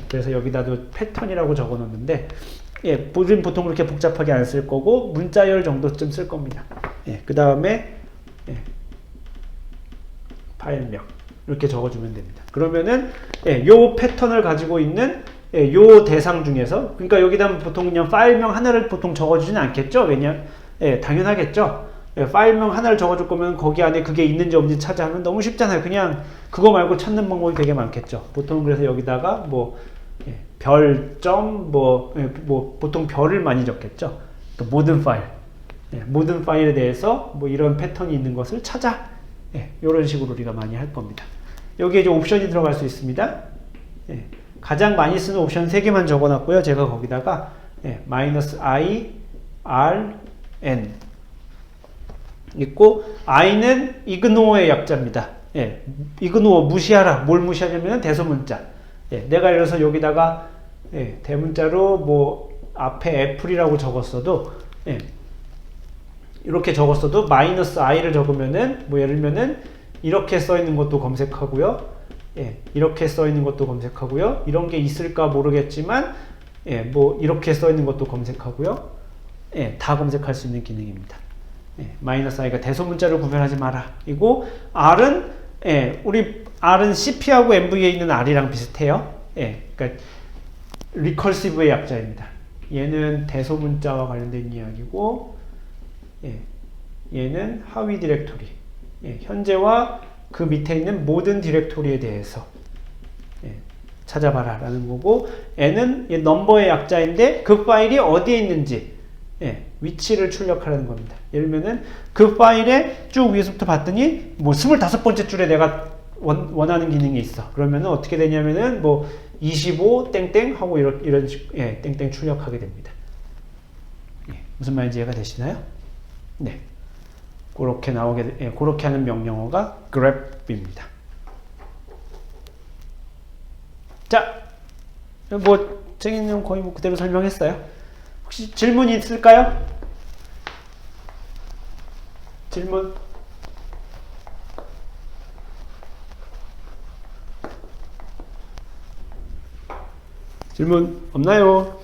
그래서 여기다도 패턴이라고 적어 놓는데 우리는 보통 그렇게 복잡하게 안 쓸 거고 문자열 정도쯤 쓸 겁니다. 그 다음에 파일명 이렇게 적어주면 됩니다. 그러면은 요 패턴을 가지고 있는 요 대상 중에서 그러니까 여기다 보통 그냥 파일명 하나를 보통 적어주지는 않겠죠. 왜냐 당연하겠죠. 파일명 하나를 적어줄 거면 거기 안에 그게 있는지 없는지 찾아하면 너무 쉽잖아요. 그냥 그거 말고 찾는 방법이 되게 많겠죠. 보통 그래서 여기다가 뭐 별점 뭐 보통 별을 많이 적겠죠. 또 모든 파일, 모든 파일에 대해서 뭐 이런 패턴이 있는 것을 찾아. 이런 식으로 우리가 많이 할 겁니다. 여기에 이제 옵션이 들어갈 수 있습니다. 가장 많이 쓰는 옵션 3개만 적어놨고요. 제가 거기다가 -i, r, n 있고, i는 ignore의 약자입니다. ignore, 무시하라. 뭘 무시하냐면 대소문자. 내가 예를 들어서 여기다가 대문자로 뭐 앞에 애플이라고 적었어도 이렇게 적었어도 -i를 적으면은 뭐 예를 들면은 이렇게 써 있는 것도 검색하고요. 이렇게 써 있는 것도 검색하고요. 이런 게 있을까 모르겠지만 뭐 이렇게 써 있는 것도 검색하고요. 다 검색할 수 있는 기능입니다. -i가 대소문자를 구별하지 마라. 이고 r은 우리 r은 cp하고 mv에 있는 r이랑 비슷해요. 그러니까 리컬시브의 약자입니다. 얘는 대소문자와 관련된 이야기고, 얘는 하위 디렉토리. 현재와 그 밑에 있는 모든 디렉토리에 대해서 찾아봐라 라는 거고, n은 넘버의 약자인데 그 파일이 어디에 있는지 위치를 출력하라는 겁니다. 예를 들면은 그 파일에 쭉 위에서부터 봤더니 뭐 25번째 줄에 내가 원하는 기능이 있어. 그러면은 어떻게 되냐면은 뭐 25 땡땡 하고 이런 땡땡 출력하게 됩니다. 무슨 말인지 이해가 되시나요? 네. 그렇게 그렇게 하는 명령어가 grep입니다. 자, 뭐 책에는 거의 뭐 그대로 설명했어요. 혹시 질문 있을까요? 질문? 질문 없나요?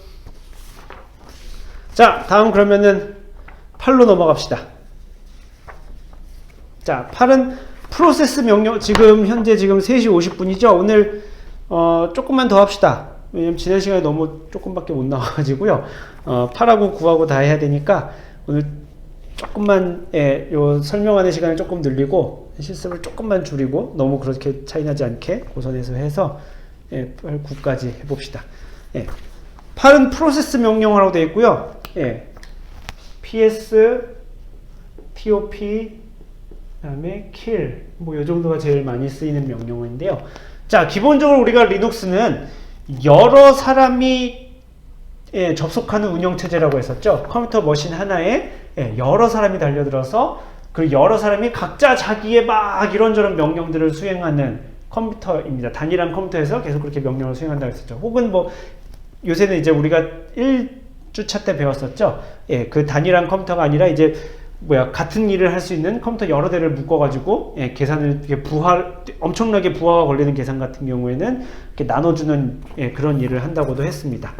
자, 다음 그러면은 8로 넘어갑시다. 자, 8은 프로세스 명령, 현재 3시 50분이죠. 오늘 조금만 더 합시다. 왜냐면 지난 시간에 너무 조금밖에 못 나와가지고요. 8하고 9하고 다 해야 되니까 오늘 조금만 요 설명하는 시간을 조금 늘리고 실습을 조금만 줄이고 너무 그렇게 차이나지 않게 고선에서 해서 8, 9까지 해봅시다. 8은 프로세스 명령어라고 되어 있고요. ps, top, 그다음에 kill 뭐 이 정도가 제일 많이 쓰이는 명령어인데요. 자, 기본적으로 우리가 리눅스는 여러 사람이 접속하는 운영체제라고 했었죠. 컴퓨터 머신 하나에 여러 사람이 달려들어서 그 여러 사람이 각자 자기의 막 이런저런 명령들을 수행하는 컴퓨터입니다. 단일한 컴퓨터에서 계속 그렇게 명령을 수행한다고 했었죠. 혹은 뭐 요새는 이제 우리가 1주차 때 배웠었죠. 그 단일한 컴퓨터가 아니라 이제 같은 일을 할 수 있는 컴퓨터 여러 대를 묶어가지고 계산을 이렇게 엄청나게 부하가 걸리는 계산 같은 경우에는 이렇게 나눠주는 그런 일을 한다고도 했습니다.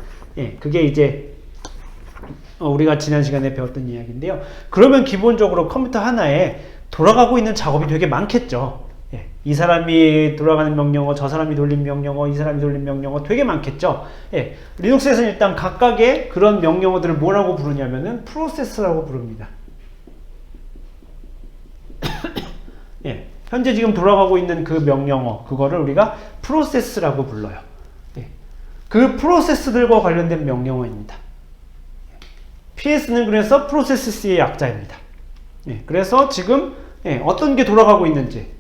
그게 이제 우리가 지난 시간에 배웠던 이야기인데요. 그러면 기본적으로 컴퓨터 하나에 돌아가고 있는 작업이 되게 많겠죠. 이 사람이 돌아가는 명령어, 저 사람이 돌린 명령어, 이 사람이 돌린 명령어 되게 많겠죠. 리눅스에서는 일단 각각의 그런 명령어들을 뭐라고 부르냐면은 프로세스라고 부릅니다. 현재 지금 돌아가고 있는 그 명령어, 그거를 우리가 프로세스라고 불러요. 그 프로세스들과 관련된 명령어입니다. PS는 그래서 프로세스 C의 약자입니다. 그래서 지금 어떤 게 돌아가고 있는지,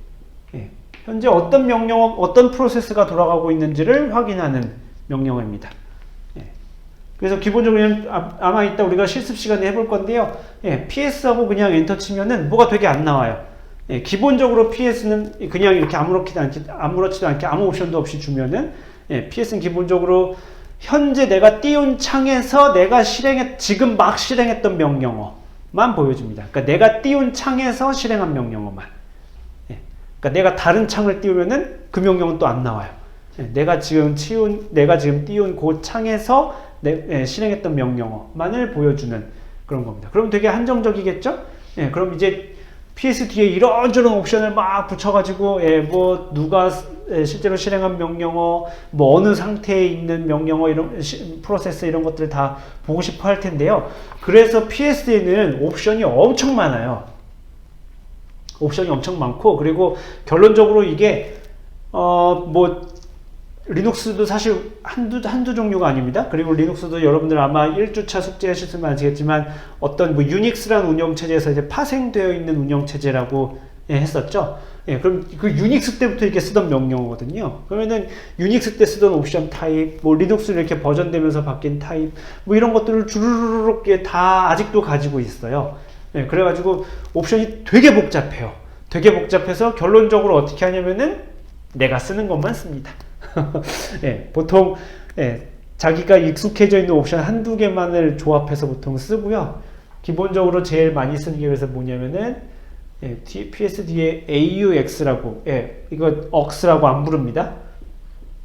현재 어떤 명령어, 어떤 프로세스가 돌아가고 있는지를 확인하는 명령어입니다. 그래서 기본적으로 아마 이따 우리가 실습 시간에 해볼 건데요. PS하고 그냥 엔터 치면은 뭐가 되게 안 나와요. 기본적으로 PS는 그냥 이렇게 아무렇지도 않게 아무 옵션도 없이 주면은 PS는 기본적으로 현재 내가 띄운 창에서 내가 지금 막 실행했던 명령어만 보여줍니다. 그러니까 내가 띄운 창에서 실행한 명령어만. 그러니까 내가 다른 창을 띄우면은 그 명령은 또 안 나와요. 내가 지금 띄운 그 창에서 실행했던 명령어만을 보여주는 그런 겁니다. 그럼 되게 한정적이겠죠? 그럼 이제 PS 뒤에 이런저런 옵션을 막 붙여가지고 뭐 누가 실제로 실행한 명령어, 뭐 어느 상태에 있는 명령어, 이런 프로세스 이런 것들을 다 보고 싶어 할 텐데요. 그래서 PS에는 옵션이 엄청 많아요. 옵션이 엄청 많고, 그리고 결론적으로 이게 뭐 리눅스도 사실 한두 종류가 아닙니다. 그리고 리눅스도 여러분들 아마 1주차 숙제 하셨으면 아시겠지만 어떤 뭐 유닉스라는 운영체제에서 이제 파생되어 있는 운영체제라고 했었죠. 예, 그럼 그 유닉스 때부터 이렇게 쓰던 명령어거든요. 그러면은 유닉스 때 쓰던 옵션 타입, 뭐 리눅스 이렇게 버전되면서 바뀐 타입, 뭐 이런 것들을 주르륵 다 아직도 가지고 있어요. 예, 그래가지고 옵션이 되게 복잡해요. 되게 복잡해서 결론적으로 어떻게 하냐면은 내가 쓰는 것만 씁니다. 예, 보통 자기가 익숙해져 있는 옵션 한두 개만을 조합해서 보통 쓰고요. 기본적으로 제일 많이 쓰는 게 그래서 뭐냐면은 PS 뒤에 AUX라고, 이거 OX라고 안 부릅니다.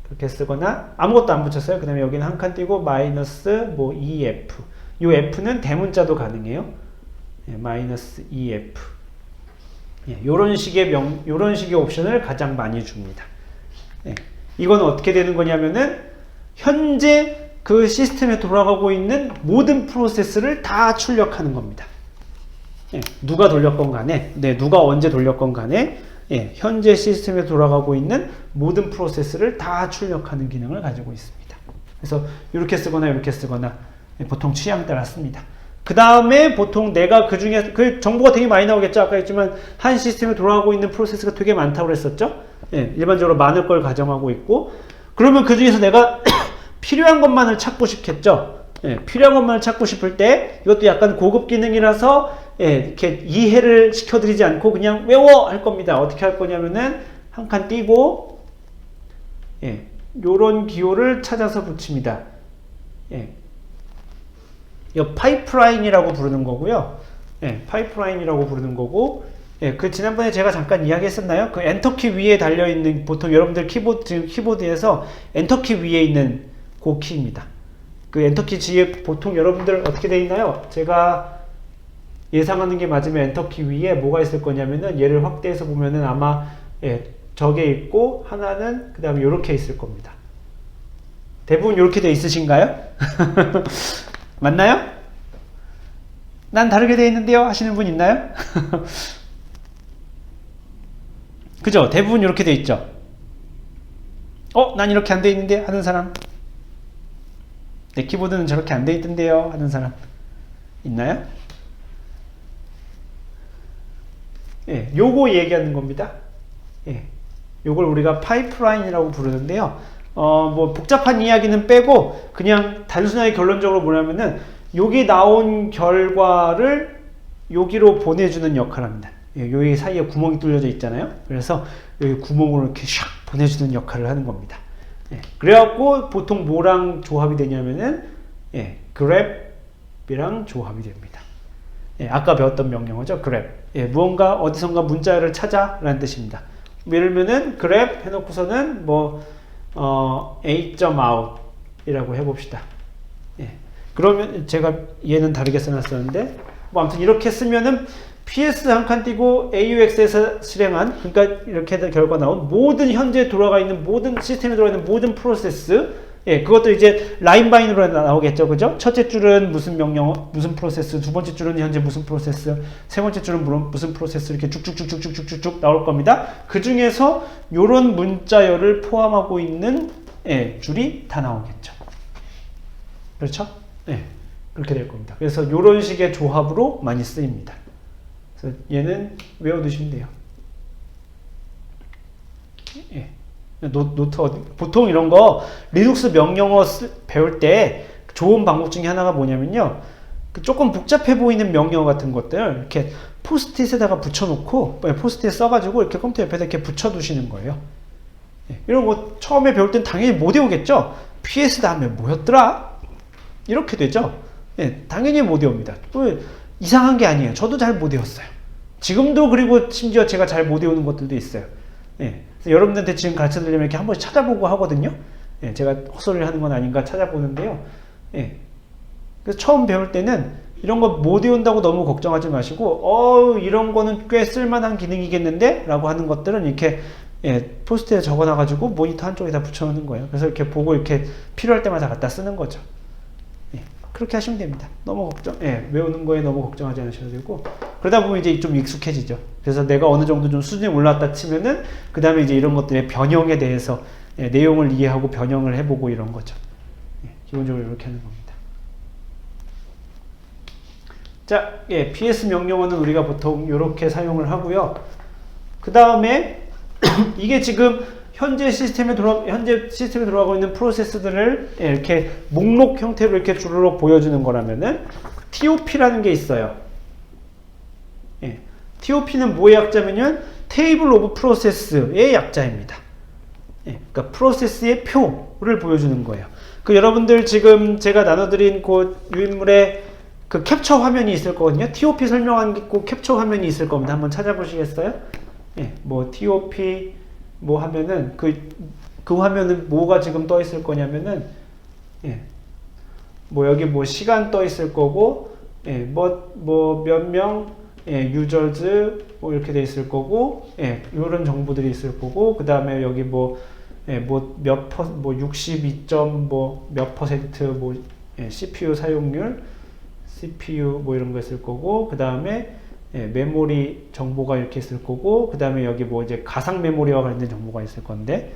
그렇게 쓰거나 아무것도 안 붙였어요. 그 다음에 여기는 한 칸 띄고 마이너스 뭐 EF. 이 F는 대문자도 가능해요. 마이너스 EF. 요런 식의 옵션을 가장 많이 줍니다. 이건 어떻게 되는 거냐면은 현재 그 시스템에 돌아가고 있는 모든 프로세스를 다 출력하는 겁니다. 누가 돌렸건 간에, 누가 언제 돌렸건 간에 현재 시스템에 돌아가고 있는 모든 프로세스를 다 출력하는 기능을 가지고 있습니다. 그래서 이렇게 쓰거나 이렇게 쓰거나 보통 취향 따라 씁니다. 그 다음에 보통 내가 그 중에 그 정보가 되게 많이 나오겠죠. 아까 했지만 한 시스템에 돌아가고 있는 프로세스가 되게 많다고 그랬었죠. 일반적으로 많을 걸 가정하고 있고, 그러면 그 중에서 내가 필요한 것만을 찾고 싶겠죠. 필요한 것만을 찾고 싶을 때 이것도 약간 고급 기능이라서 이렇게 이해를 시켜드리지 않고 그냥 외워 할 겁니다. 어떻게 할 거냐면은 한 칸 띄고 요런 기호를 찾아서 붙입니다. 이 파이프라인이라고 부르는 거고요. 파이프라인이라고 부르는 거고, 그 지난번에 제가 잠깐 이야기했었나요? 그 엔터키 위에 달려있는, 보통 여러분들 키보드에서 엔터키 위에 있는 그 키입니다. 그 엔터키 뒤에 보통 여러분들 어떻게 되어 있나요? 제가 예상하는 게 맞으면 엔터키 위에 뭐가 있을 거냐면은 얘를 확대해서 보면은 아마 저게 있고 하나는 그 다음에 이렇게 있을 겁니다. 대부분 이렇게 돼 있으신가요? 맞나요? 난 다르게 돼 있는데요 하시는 분 있나요? 그죠? 대부분 이렇게 돼 있죠. 난 이렇게 안 돼 있는데 하는 사람, 내 키보드는 저렇게 안 돼 있던데요 하는 사람 있나요? 요거 얘기하는 겁니다. 요걸 우리가 파이프라인이라고 부르는데요. 뭐 복잡한 이야기는 빼고 그냥 단순하게 결론적으로 뭐냐면은 여기 나온 결과를 여기로 보내주는 역할을 합니다. 여기 사이에 구멍이 뚫려져 있잖아요. 그래서 여기 구멍으로 이렇게 샥 보내주는 역할을 하는 겁니다. 그래갖고 보통 뭐랑 조합이 되냐면은 grab이랑 조합이 됩니다. 아까 배웠던 명령어죠. grab. 무언가 어디선가 문자를 찾아 라는 뜻입니다. 예를 들면은 grab 해놓고서는 뭐 a.out 이라고 해봅시다. 그러면 제가 얘는 다르게 써놨었는데 뭐 아무튼 이렇게 쓰면은 PS 한 칸 띄고 AUX에서 실행한, 그러니까 이렇게 결과 나온 모든 현재 돌아가 있는 모든 시스템에 들어가 있는 모든 프로세스, 그것도 이제 라인 바인으로 나오겠죠, 그죠? 첫째 줄은 무슨 명령, 무슨 프로세스, 두 번째 줄은 현재 무슨 프로세스, 세 번째 줄은 무슨 프로세스, 이렇게 쭉쭉쭉쭉쭉쭉 나올 겁니다. 그 중에서 요런 문자열을 포함하고 있는 줄이 다 나오겠죠. 그렇죠? 그렇게 될 겁니다. 그래서 요런 식의 조합으로 많이 쓰입니다. 그래서 얘는 외워두시면 돼요. 노트 보통 이런 거 리눅스 명령어 배울 때 좋은 방법 중에 하나가 뭐냐면요, 조금 복잡해 보이는 명령어 같은 것들 이렇게 포스트잇에다가 붙여놓고, 포스트잇 써가지고 이렇게 컴퓨터 옆에다 이렇게 붙여두시는 거예요. 이런 거 처음에 배울 땐 당연히 못 외우겠죠. PS 다음에 뭐였더라? 이렇게 되죠. 당연히 못 외웁니다. 이상한 게 아니에요. 저도 잘 못 외웠어요. 지금도, 그리고 심지어 제가 잘 못 외우는 것들도 있어요. 그래서 여러분들한테 지금 가르쳐 드리려면 이렇게 한 번씩 찾아보고 하거든요. 제가 헛소리를 하는 건 아닌가 찾아보는데요. 그래서 처음 배울 때는 이런 거 못 외운다고 너무 걱정하지 마시고, 이런 거는 꽤 쓸만한 기능이겠는데? 라고 하는 것들은 이렇게 포스트에 적어놔가지고 모니터 한쪽에다 붙여놓는 거예요. 그래서 이렇게 보고 이렇게 필요할 때마다 갖다 쓰는 거죠. 그렇게 하시면 됩니다. 너무 외우는 거에 너무 걱정하지 않으셔도 되고, 그러다 보면 이제 좀 익숙해지죠. 그래서 내가 어느 정도 좀 수준이 올랐다 치면은 그 다음에 이제 이런 것들의 변형에 대해서 내용을 이해하고 변형을 해보고 이런 거죠. 기본적으로 이렇게 하는 겁니다. 자, PS 명령어는 우리가 보통 이렇게 사용을 하고요. 그 다음에 이게 지금 현재 시스템에 들어가고 있는 프로세스들을 이렇게 목록 형태로 이렇게 주르륵 보여주는 거라면은 TOP라는 게 있어요. TOP는 뭐의 약자면요? 테이블 오브 프로세스의 약자입니다. 그러니까 프로세스의 표를 보여주는 거예요. 그 여러분들 지금 제가 나눠드린 그 유인물에 그 캡처 화면이 있을 거거든요. TOP 설명한 그 캡처 화면이 있을 겁니다. 한번 찾아보시겠어요? 뭐 TOP 뭐 하면은 그 화면은 뭐가 지금 떠 있을 거냐면은 뭐 여기 뭐 시간 떠 있을 거고 뭐 몇 명 유저즈 뭐 이렇게 돼 있을 거고 이런 정보들이 있을 거고 그 다음에 여기 뭐 62점 뭐 몇 퍼센트 뭐 CPU 사용률 CPU 뭐 이런 거 있을 거고 그 다음에 메모리 정보가 이렇게 있을 거고 그 다음에 여기 뭐 이제 가상 메모리와 관련된 정보가 있을 건데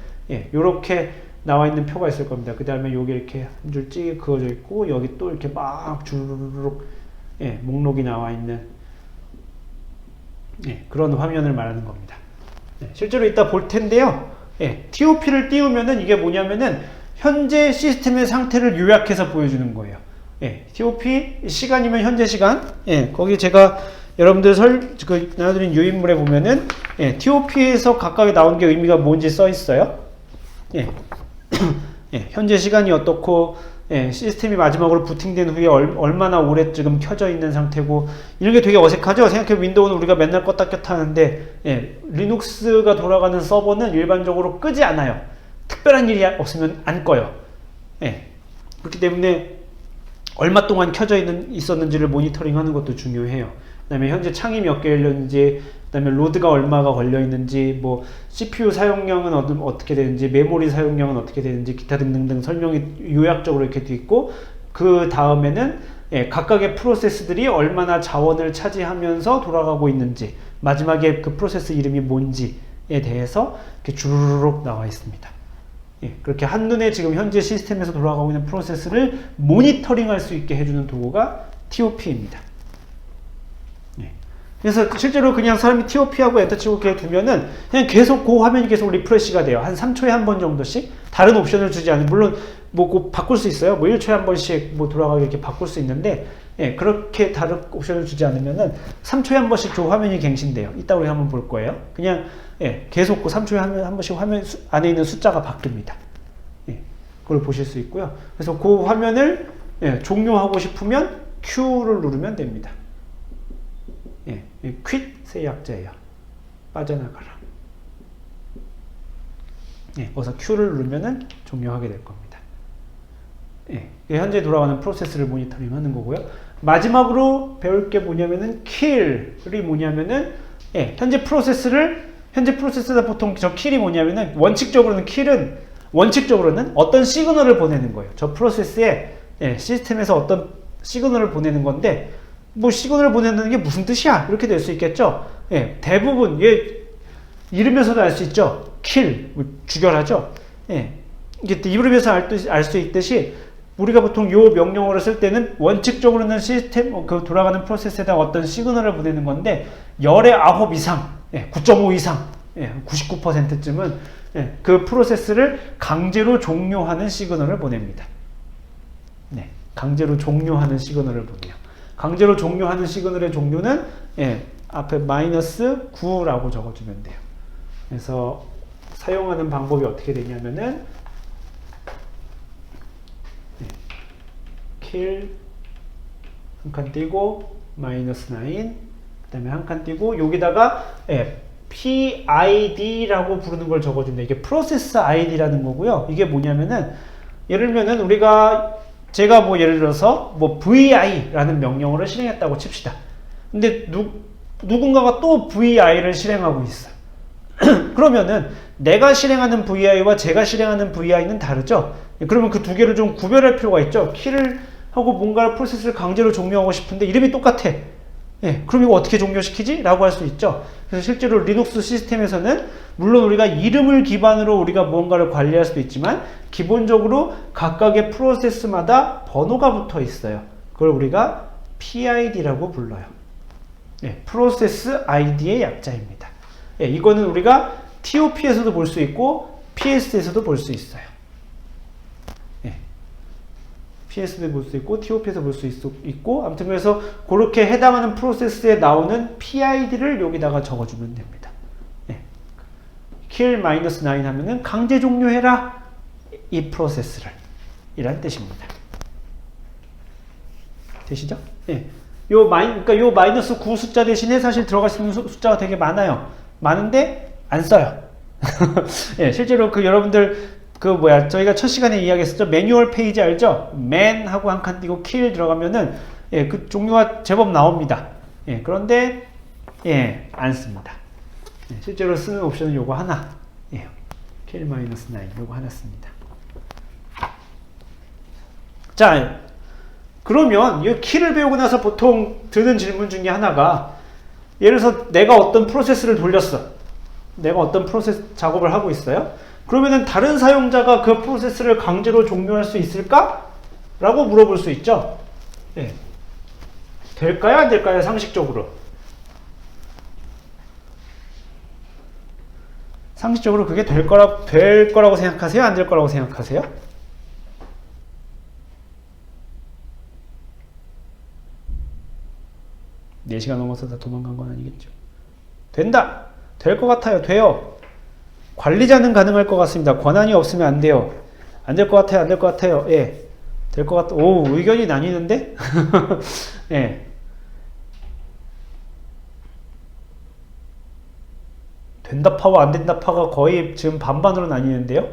요렇게 나와 있는 표가 있을 겁니다. 그 다음에 여기 이렇게 한 줄 찌게 그어져 있고 여기 또 이렇게 막 주르륵 목록이 나와 있는 그런 화면을 말하는 겁니다. 실제로 이따 볼 텐데요. TOP를 띄우면은 이게 뭐냐면은 현재 시스템의 상태를 요약해서 보여주는 거예요. TOP 시간이면 현재 시간. 거기 제가 여러분들 나눠드린 유인물에 보면은 TOP에서 각각에 나온 게 의미가 뭔지 써 있어요. 현재 시간이 어떻고 시스템이 마지막으로 부팅된 후에 얼마나 오래 지금 켜져 있는 상태고 이런 게 되게 어색하죠. 생각해 윈도우는 우리가 맨날 껐다 켰다 하는데 리눅스가 돌아가는 서버는 일반적으로 끄지 않아요. 특별한 일이 없으면 안 꺼요. 그렇기 때문에 얼마 동안 켜져 있었는지를 모니터링하는 것도 중요해요. 그 다음에 현재 창이 몇 개 열렸는지, 그 다음에 로드가 얼마가 걸려 있는지, 뭐 CPU 사용량은 어떻게 되는지, 메모리 사용량은 어떻게 되는지, 기타 등등등 설명이 요약적으로 이렇게 돼 있고, 그 다음에는 각각의 프로세스들이 얼마나 자원을 차지하면서 돌아가고 있는지, 마지막에 그 프로세스 이름이 뭔지에 대해서 이렇게 주르륵 나와 있습니다. 그렇게 한눈에 지금 현재 시스템에서 돌아가고 있는 프로세스를 모니터링할 수 있게 해주는 도구가 TOP입니다. 그래서 실제로 그냥 사람이 TOP하고 엔터 치고 이렇게 두면은 그냥 계속 그 화면이 계속 리프레시가 돼요. 한 3초에 한 번 정도씩 다른 옵션을 주지 않는, 물론 뭐 바꿀 수 있어요. 뭐 1초에 한 번씩 뭐 돌아가게 이렇게 바꿀 수 있는데 그렇게 다른 옵션을 주지 않으면은 3초에 한 번씩 그 화면이 갱신돼요. 이따 우리 한번 볼 거예요. 그냥 계속 그 3초에 한 번씩 화면 안에 있는 숫자가 바뀝니다. 그걸 보실 수 있고요. 그래서 그 화면을 종료하고 싶으면 Q를 누르면 됩니다. quit의 약자예요. 빠져나가라. 거기서 Q를 누르면은 종료하게 될 겁니다. 현재 돌아가는 프로세스를 모니터링 하는 거고요. 마지막으로 배울 게 뭐냐면은 kill이 뭐냐면은 현재 프로세스다 보통 저 kill이 뭐냐면은 원칙적으로는 어떤 시그널을 보내는 거예요. 저 프로세스에 시스템에서 어떤 시그널을 보내는 건데 뭐 시그널을 보낸다는 게 무슨 뜻이야? 이렇게 될 수 있겠죠. 대부분 이름에서도 알 수 있죠. kill, 죽여라죠. 이게 이름에서 알 수 있듯이 우리가 보통 요 명령어를 쓸 때는 원칙적으로는 시스템 그 돌아가는 프로세스에다 어떤 시그널을 보내는 건데 열의 9 이상, 9.5 이상, 99%쯤은 그 프로세스를 강제로 종료하는 시그널을 보냅니다. 강제로 종료하는 시그널을 보내요. 강제로 종료하는 시그널의 종류는 앞에 -9라고 적어주면 돼요. 그래서 사용하는 방법이 어떻게 되냐면은 kill 한 칸 띄고 -9 그 다음에 한 칸 띄고 여기다가 PID라고 부르는 걸 적어준다. 이게 프로세스 ID라는 거고요. 이게 뭐냐면은 예를 들면은 제가 뭐 예를 들어서 뭐 VI라는 명령어를 실행했다고 칩시다. 근데 누군가가 또 VI를 실행하고 있어요. 그러면은 내가 실행하는 VI와 제가 실행하는 VI는 다르죠. 그러면 그 두 개를 좀 구별할 필요가 있죠. 키를 하고 뭔가 프로세스를 강제로 종료하고 싶은데 이름이 똑같아. 예, 그럼 이거 어떻게 종료시키지? 라고 할 수 있죠. 그래서 실제로 리눅스 시스템에서는 물론 우리가 이름을 기반으로 우리가 무언가를 관리할 수도 있지만 기본적으로 각각의 프로세스마다 번호가 붙어 있어요. 그걸 우리가 PID라고 불러요. 예, 프로세스 아이디의 약자입니다. 예, 이거는 우리가 TOP에서도 볼 수 있고 PS에서도 볼 수 있어요. 예, PS도 볼 수 있고 TOP에서 볼 수 있고 아무튼 그래서 그렇게 해당하는 프로세스에 나오는 PID를 여기다가 적어주면 됩니다. 예, kill -9 하면은 강제 종료해라 이 프로세스를 이란 뜻입니다. 되시죠? 예. 그러니까 요 -9 숫자 대신에 사실 들어갈 수 있는 숫자가 되게 많아요. 많은데 안 써요. 예, 실제로 여러분들 저희가 첫 시간에 이야기했었죠. 매뉴얼 페이지 알죠? man 하고 한 칸 띄고 kill 들어가면은 예, 그 종류가 제법 나옵니다. 예, 그런데 예, 안 씁니다. 예, 실제로 쓰는 옵션은 요거 하나. 예, kill -9 요거 하나 씁니다. 자, 그러면 이 kill을 배우고 나서 보통 드는 질문 중에 하나가 예를 들어서 내가 어떤 프로세스를 돌렸어. 내가 어떤 프로세스 작업을 하고 있어요. 그러면은 다른 사용자가 그 프로세스를 강제로 종료할 수 있을까? 라고 물어볼 수 있죠. 예. 될까요? 안 될까요? 상식적으로. 상식적으로 그게 될 거라고 생각하세요? 안 될 거라고 생각하세요? 네 시간 넘어서 다 도망간 건 아니겠죠. 된다! 될 것 같아요. 돼요. 관리자는 가능할 것 같습니다. 권한이 없으면 안 돼요. 안 될 것 같아요. 안 될 것 같아요. 예. 될 것 같다. 오, 의견이 나뉘는데? 예. 된다 파와 안 된다 파가 거의 지금 반반으로 나뉘는데요?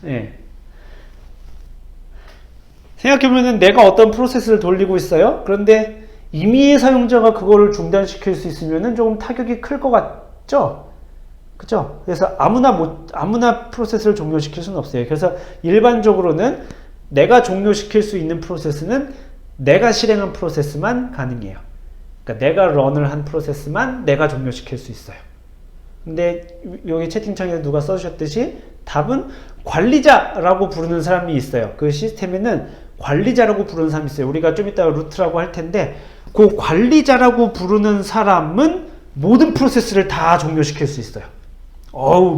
예. 생각해보면 내가 어떤 프로세스를 돌리고 있어요. 그런데 임의의 사용자가 그거를 중단시킬 수 있으면 조금 타격이 클 것 같죠? 그죠? 그래서 아무나 프로세스를 종료시킬 수는 없어요. 그래서 일반적으로는 내가 종료시킬 수 있는 프로세스는 내가 실행한 프로세스만 가능해요. 그러니까 내가 런을 한 프로세스만 내가 종료시킬 수 있어요. 근데 여기 채팅창에 누가 써주셨듯이 답은 관리자라고 부르는 사람이 있어요. 그 시스템에는 관리자라고 부르는 사람이 있어요. 우리가 좀 이따 루트라고 할 텐데 그 관리자라고 부르는 사람은 모든 프로세스를 다 종료시킬 수 있어요.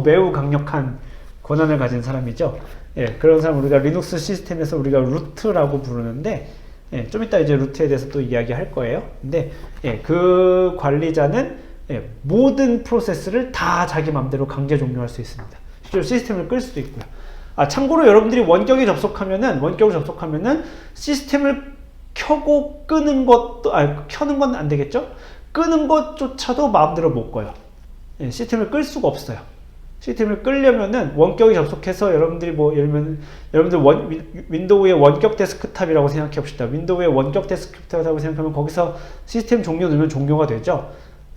매우 강력한 권한을 가진 사람이죠. 예, 그런 사람 우리가 리눅스 시스템에서 우리가 루트라고 부르는데 예, 좀 이따 이제 루트에 대해서 또 이야기할 거예요. 근데 예, 그 관리자는 예, 모든 프로세스를 다 자기 맘대로 강제 종료할 수 있습니다. 실제로 시스템을 끌 수도 있고요. 참고로 여러분들이 원격으로 접속하면은 시스템을 켜고 끄는 것도, 켜는 건 안 되겠죠? 끄는 것조차도 마음대로 못 꺼요. 예, 시스템을 끌 수가 없어요. 시스템을 끌려면은 원격에 접속해서 여러분들이 윈도우의 원격 데스크탑이라고 생각해 봅시다. 윈도우의 원격 데스크탑이라고 생각하면 거기서 시스템 종료 누르면 종료가 되죠.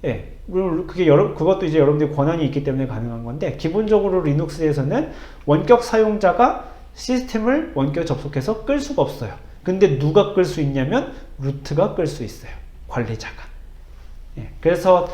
예, 그것도 이제 여러분들이 권한이 있기 때문에 가능한 건데, 기본적으로 리눅스에서는 원격 사용자가 시스템을 원격 접속해서 끌 수가 없어요. 근데 누가 끌 수 있냐면 루트가 끌 수 있어요. 관리자가. 예, 그래서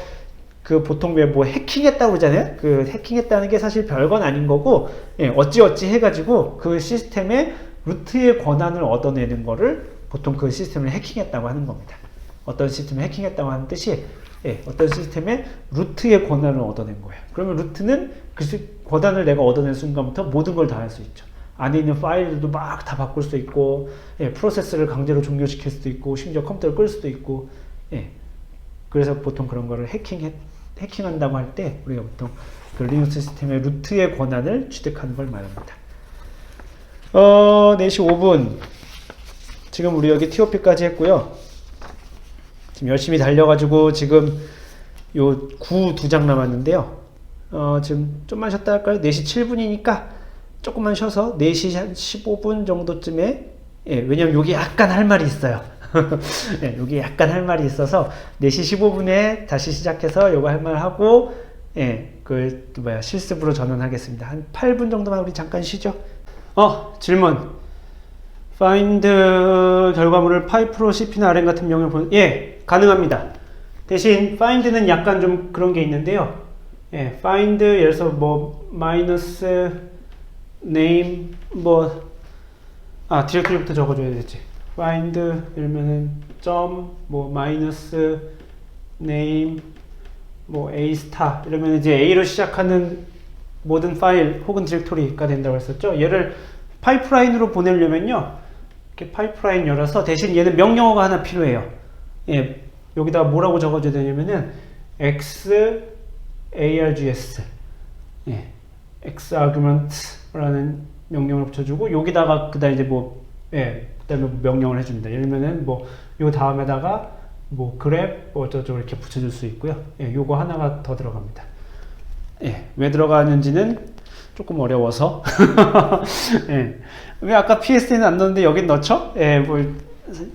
보통 왜 해킹했다고 그러잖아요. 해킹했다는 게 사실 별건 아닌 거고, 예, 어찌어찌 해가지고 그 시스템의 루트의 권한을 얻어내는 거를 보통 그 시스템을 해킹했다고 하는 겁니다. 어떤 시스템을 해킹했다고 하는 뜻이 예, 어떤 시스템의 루트의 권한을 얻어낸 거예요. 그러면 루트는 그 권한을 내가 얻어낸 순간부터 모든 걸 다 할 수 있죠. 안에 있는 파일들도 막 다 바꿀 수 있고, 예, 프로세스를 강제로 종료시킬 수도 있고, 심지어 컴퓨터를 끌 수도 있고, 예. 그래서 보통 그런 거를 해킹한다고 할 때 우리가 보통 그 리눅스 시스템의 루트의 권한을 취득하는 걸 말합니다. 4시 5분. 지금 우리 여기 TOP까지 했고요. 지금 열심히 달려가지고 지금 요 9 2장 남았는데요. 지금 좀만 쉬었다 할까요? 4시 7분이니까 조금만 쉬어서 4시 한 15분 정도쯤에, 예, 왜냐면 여기 약간 할 말이 있어요. 예, 여기 약간 할 말이 있어서 4시 15분에 다시 시작해서 요거 할 말 하고, 예, 실습으로 전환하겠습니다. 한 8분 정도만 우리 잠깐 쉬죠. 질문. find 결과물을 파이프로 cp나 rm 같은 명령을 예, 가능합니다. 대신 find는 약간 좀 그런 게 있는데요. 예, find 예를 들어서 뭐 마이너스 name 디렉토리부터 적어줘야 되지. find 이러면은 뭐 마이너스 name 뭐 a 스타 이러면 이제 a로 시작하는 모든 파일 혹은 디렉토리가 된다고 했었죠. 얘를 파이프라인으로 보내려면요, 이렇게 파이프라인 열어서 대신 얘는 명령어가 하나 필요해요. 예, 여기다 뭐라고 적어줘야 되냐면은 x args, 예, x argument라는 명령을 붙여주고 여기다가 그다음 이제 그다음에 명령을 해줍니다. 예를 들면은 요 다음에다가 grep 어쩌고 이렇게 붙여줄 수 있고요. 예, 요거 하나가 더 들어갑니다. 예, 왜 들어가는지는 조금 어려워서 예, 왜 아까 PSD는 안 넣었는데 여긴 넣죠? 예,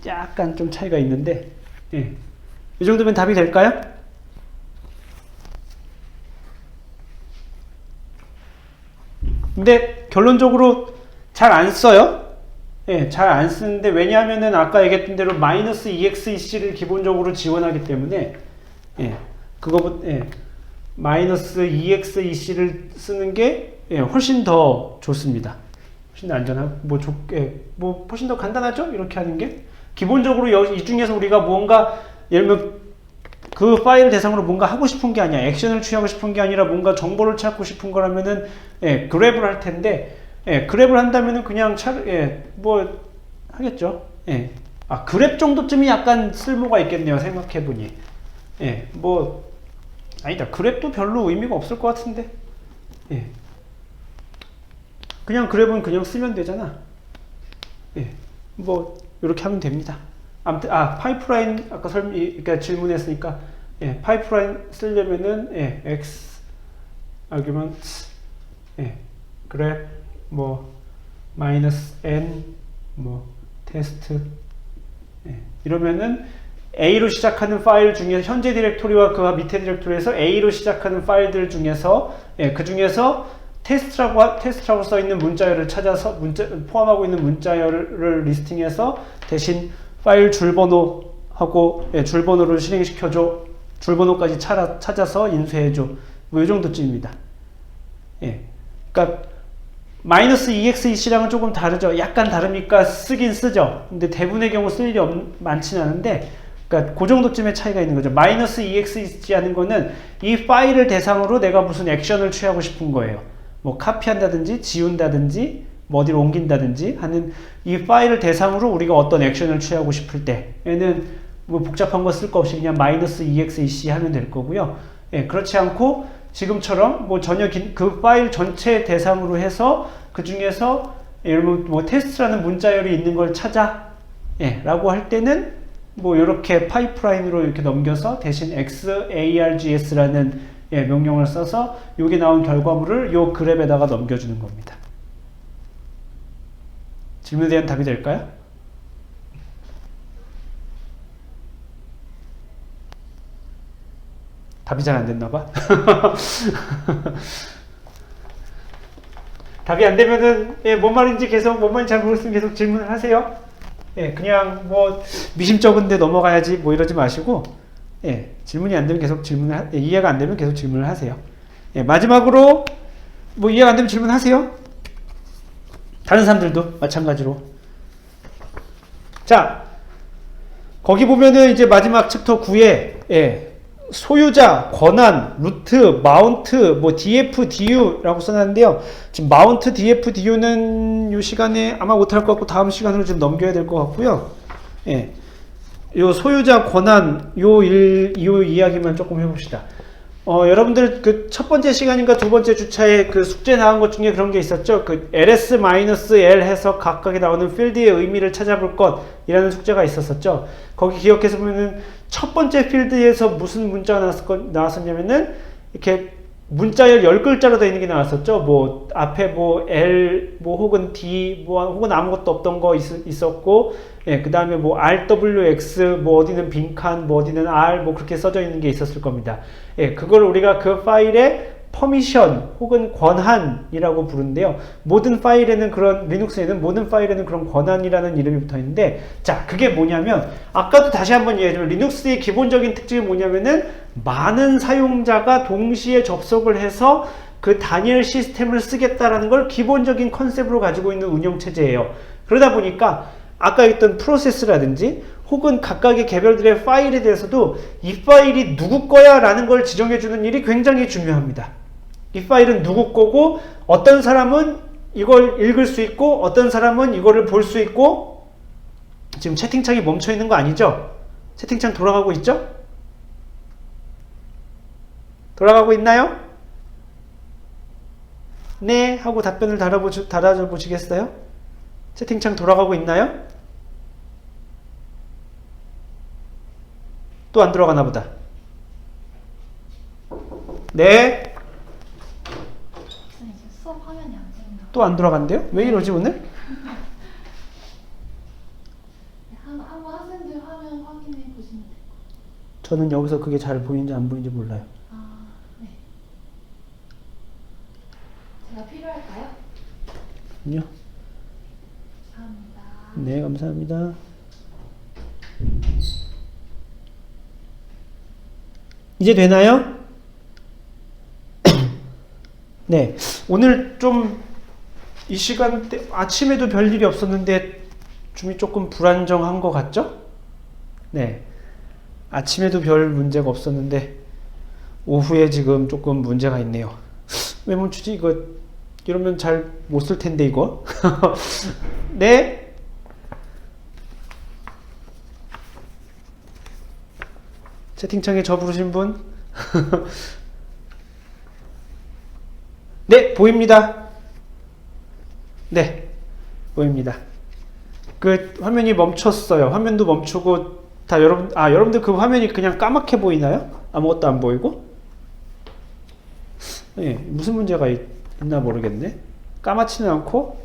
약간 좀 차이가 있는데, 예, 이 정도면 답이 될까요? 근데 결론적으로 잘 안 써요. 예, 잘 안 쓰는데 왜냐하면은 아까 얘기했던 대로 마이너스 EXEC를 기본적으로 지원하기 때문에, 예, 마이너스 EXEC를 쓰는 게 훨씬 더 좋습니다. 훨씬 더 안전하고 훨씬 더 간단하죠? 이렇게 하는 게 기본적으로 이 중에서 우리가 뭔가 예를 들면 그 파일 대상으로 뭔가 하고 싶은 게 아니야, 액션을 취하고 싶은 게 아니라 뭔가 정보를 찾고 싶은 거라면은 그랩을 할 텐데, 그랩을 한다면은 그냥 하겠죠. 그랩 정도쯤이 약간 쓸모가 있겠네요, 생각해보니. 아니다, 그랩도 별로 의미가 없을 것 같은데. 그냥 그랩은 그냥 쓰면 되잖아. 이렇게 하면 됩니다. 아무튼 파이프라인 아까 그러니까 질문했으니까, 파이프라인 쓰려면은 x argument grep 마이너스 n 테스트 이러면은 A로 시작하는 파일 중에 현재 디렉토리와 그 밑에 디렉토리에서 A로 시작하는 파일들 중에서 그 중에서 테스트라고 써 있는 문자열을 찾아서 포함하고 있는 문자열을 리스팅해서 대신 파일 줄번호하고 줄번호를 실행시켜줘, 줄번호까지 찾아서 인수해줘, 이 정도쯤입니다. 그러니까 마이너스 EXEC랑은 조금 다르죠. 약간 다르니까 쓰긴 쓰죠. 근데 대부분의 경우 쓸 일이 많지는 않은데, 그러니까 그 정도쯤의 차이가 있는 거죠. 마이너스 EXEC 하는 거는 이 파일을 대상으로 내가 무슨 액션을 취하고 싶은 거예요. 카피한다든지 지운다든지 어디로 옮긴다든지 하는 이 파일을 대상으로 우리가 어떤 액션을 취하고 싶을 때에는 복잡한 거 쓸 거 없이 그냥 마이너스 EXEC 하면 될 거고요. 그렇지 않고 지금처럼 전혀 그 파일 전체 대상으로 해서 그 중에서 예를 들면 테스트라는 문자열이 있는 걸 찾아 라고 할 때는 이렇게 파이프라인으로 이렇게 넘겨서 대신 xargs라는 명령을 써서 여기 나온 결과물을 요 그랩에다가 넘겨주는 겁니다. 질문에 대한 답이 될까요? 답이 잘 안 됐나봐. 답이 안 되면은 뭔 말인지 잘 모르겠으면 계속 질문을 하세요. 그냥 미심쩍은데 넘어가야지 이러지 마시고, 질문이 안 되면 계속 이해가 안 되면 계속 질문을 하세요. 마지막으로 이해가 안 되면 질문하세요. 다른 사람들도 마찬가지로. 자, 거기 보면은 이제 마지막 챕터 9에 소유자, 권한, 루트, 마운트, df, du라고 써놨는데요. 지금 마운트, df, du는 이 시간에 아마 못할 것 같고 다음 시간으로 좀 넘겨야 될 것 같고요. 요 소유자, 권한, 요 이야기만 조금 해봅시다. 여러분들 그 첫 번째 시간인가 두 번째 주차에 그 숙제 나온 것 중에 그런 게 있었죠. 그 ls-l 해서 각각에 나오는 필드의 의미를 찾아볼 것이라는 숙제가 있었었죠. 거기 기억해서 보면은 첫 번째 필드에서 무슨 문자가 나왔었냐면은 이렇게 문자열 10글자로 되어 있는 게 나왔었죠. 앞에 L, 혹은 D, 혹은 아무것도 없던 거 있었고, 그 다음에 RWX, 어디는 빈칸, 어디는 R, 그렇게 써져 있는 게 있었을 겁니다. 그걸 우리가 그 파일에 퍼미션 혹은 권한이라고 부르는데요. 모든 파일에는 그런 리눅스에는 모든 파일에는 그런 권한이라는 이름이 붙어 있는데, 자, 그게 뭐냐면 아까도 다시 한번 얘기하지만 리눅스의 기본적인 특징이 뭐냐면은 많은 사용자가 동시에 접속을 해서 그 단일 시스템을 쓰겠다라는 걸 기본적인 컨셉으로 가지고 있는 운영체제예요. 그러다 보니까 아까 했던 프로세스라든지 혹은 각각의 개별들의 파일에 대해서도 이 파일이 누구 거야 라는 걸 지정해주는 일이 굉장히 중요합니다. 이 파일은 누구 거고 어떤 사람은 이걸 읽을 수 있고 어떤 사람은 이거를 볼 수 있고. 지금 채팅창이 멈춰 있는 거 아니죠? 채팅창 돌아가고 있죠? 돌아가고 있나요? 네 하고 답변을 달아줘 보시겠어요? 채팅창 돌아가고 있나요? 또 안 들어가나 보다. 네. 수업 화면이 안 찍는다. 또 안 돌아간대요? 왜 이러지 오늘? 한번 학생들 화면 확인해 보시면 돼요. 저는 여기서 그게 잘 보이는지 안 보이는지 몰라요. 아, 네. 제가 필요할까요? 아니요. 감사합니다. 네, 감사합니다. 이제 되나요? 네, 오늘 좀 이 시간대 아침에도 별일이 없었는데 줌이 조금 불안정한 것 같죠? 네, 아침에도 별 문제가 없었는데 오후에 지금 조금 문제가 있네요. 왜 멈추지? 이거 이러면 잘 못 쓸 텐데 이거. 네. 채팅창에 저 부르신 분? 네, 보입니다. 네, 보입니다. 그 화면이 멈췄어요. 화면도 멈추고 다 여러분들 그 화면이 그냥 까맣게 보이나요? 아무것도 안 보이고? 네, 무슨 문제가 있나 모르겠네. 까맣지는 않고,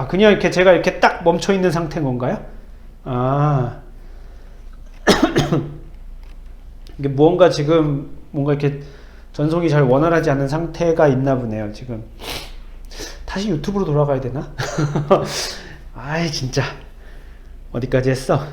그냥 이렇게 제가 이렇게 딱 멈춰 있는 상태인 건가요? 이게 뭔가 이렇게 전송이 잘 원활하지 않은 상태가 있나 보네요, 지금. 다시 유튜브로 돌아가야 되나? 아이, 진짜. 어디까지 했어?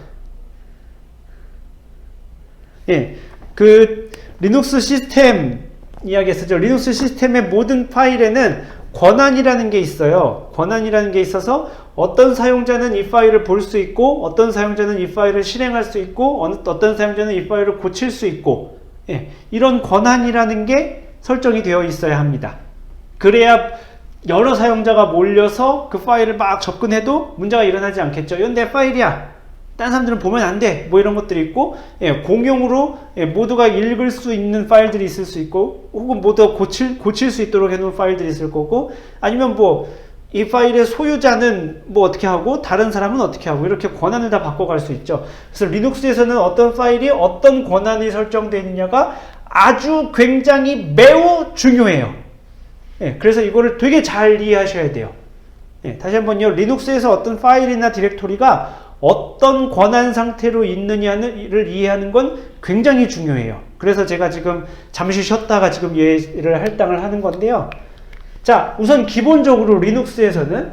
예. 그, 리눅스 시스템 이야기 했었죠. 리눅스 시스템의 모든 파일에는 권한이라는 게 있어요. 권한이라는 게 있어서 어떤 사용자는 이 파일을 볼 수 있고 어떤 사용자는 이 파일을 실행할 수 있고 어떤 사용자는 이 파일을 고칠 수 있고, 예, 이런 권한이라는 게 설정이 되어 있어야 합니다. 그래야 여러 사용자가 몰려서 그 파일을 막 접근해도 문제가 일어나지 않겠죠. 이건 내 파일이야. 다른 사람들은 보면 안 돼. 뭐 이런 것들이 있고, 예, 공용으로 모두가 읽을 수 있는 파일들이 있을 수 있고, 혹은 모두가 고칠 수 있도록 해놓은 파일들이 있을 거고, 아니면 뭐 이 파일의 소유자는 뭐 어떻게 하고 다른 사람은 어떻게 하고 이렇게 권한을 다 바꿔갈 수 있죠. 그래서 리눅스에서는 어떤 파일이 어떤 권한이 설정되어 있느냐가 아주 굉장히 매우 중요해요. 예, 그래서 이거를 되게 잘 이해하셔야 돼요. 예, 다시 한번요. 리눅스에서 어떤 파일이나 디렉토리가 어떤 권한 상태로 있느냐를 이해하는 건 굉장히 중요해요. 그래서 제가 지금 잠시 쉬었다가 지금 얘를 할당을 하는 건데요. 자, 우선 기본적으로 리눅스에서는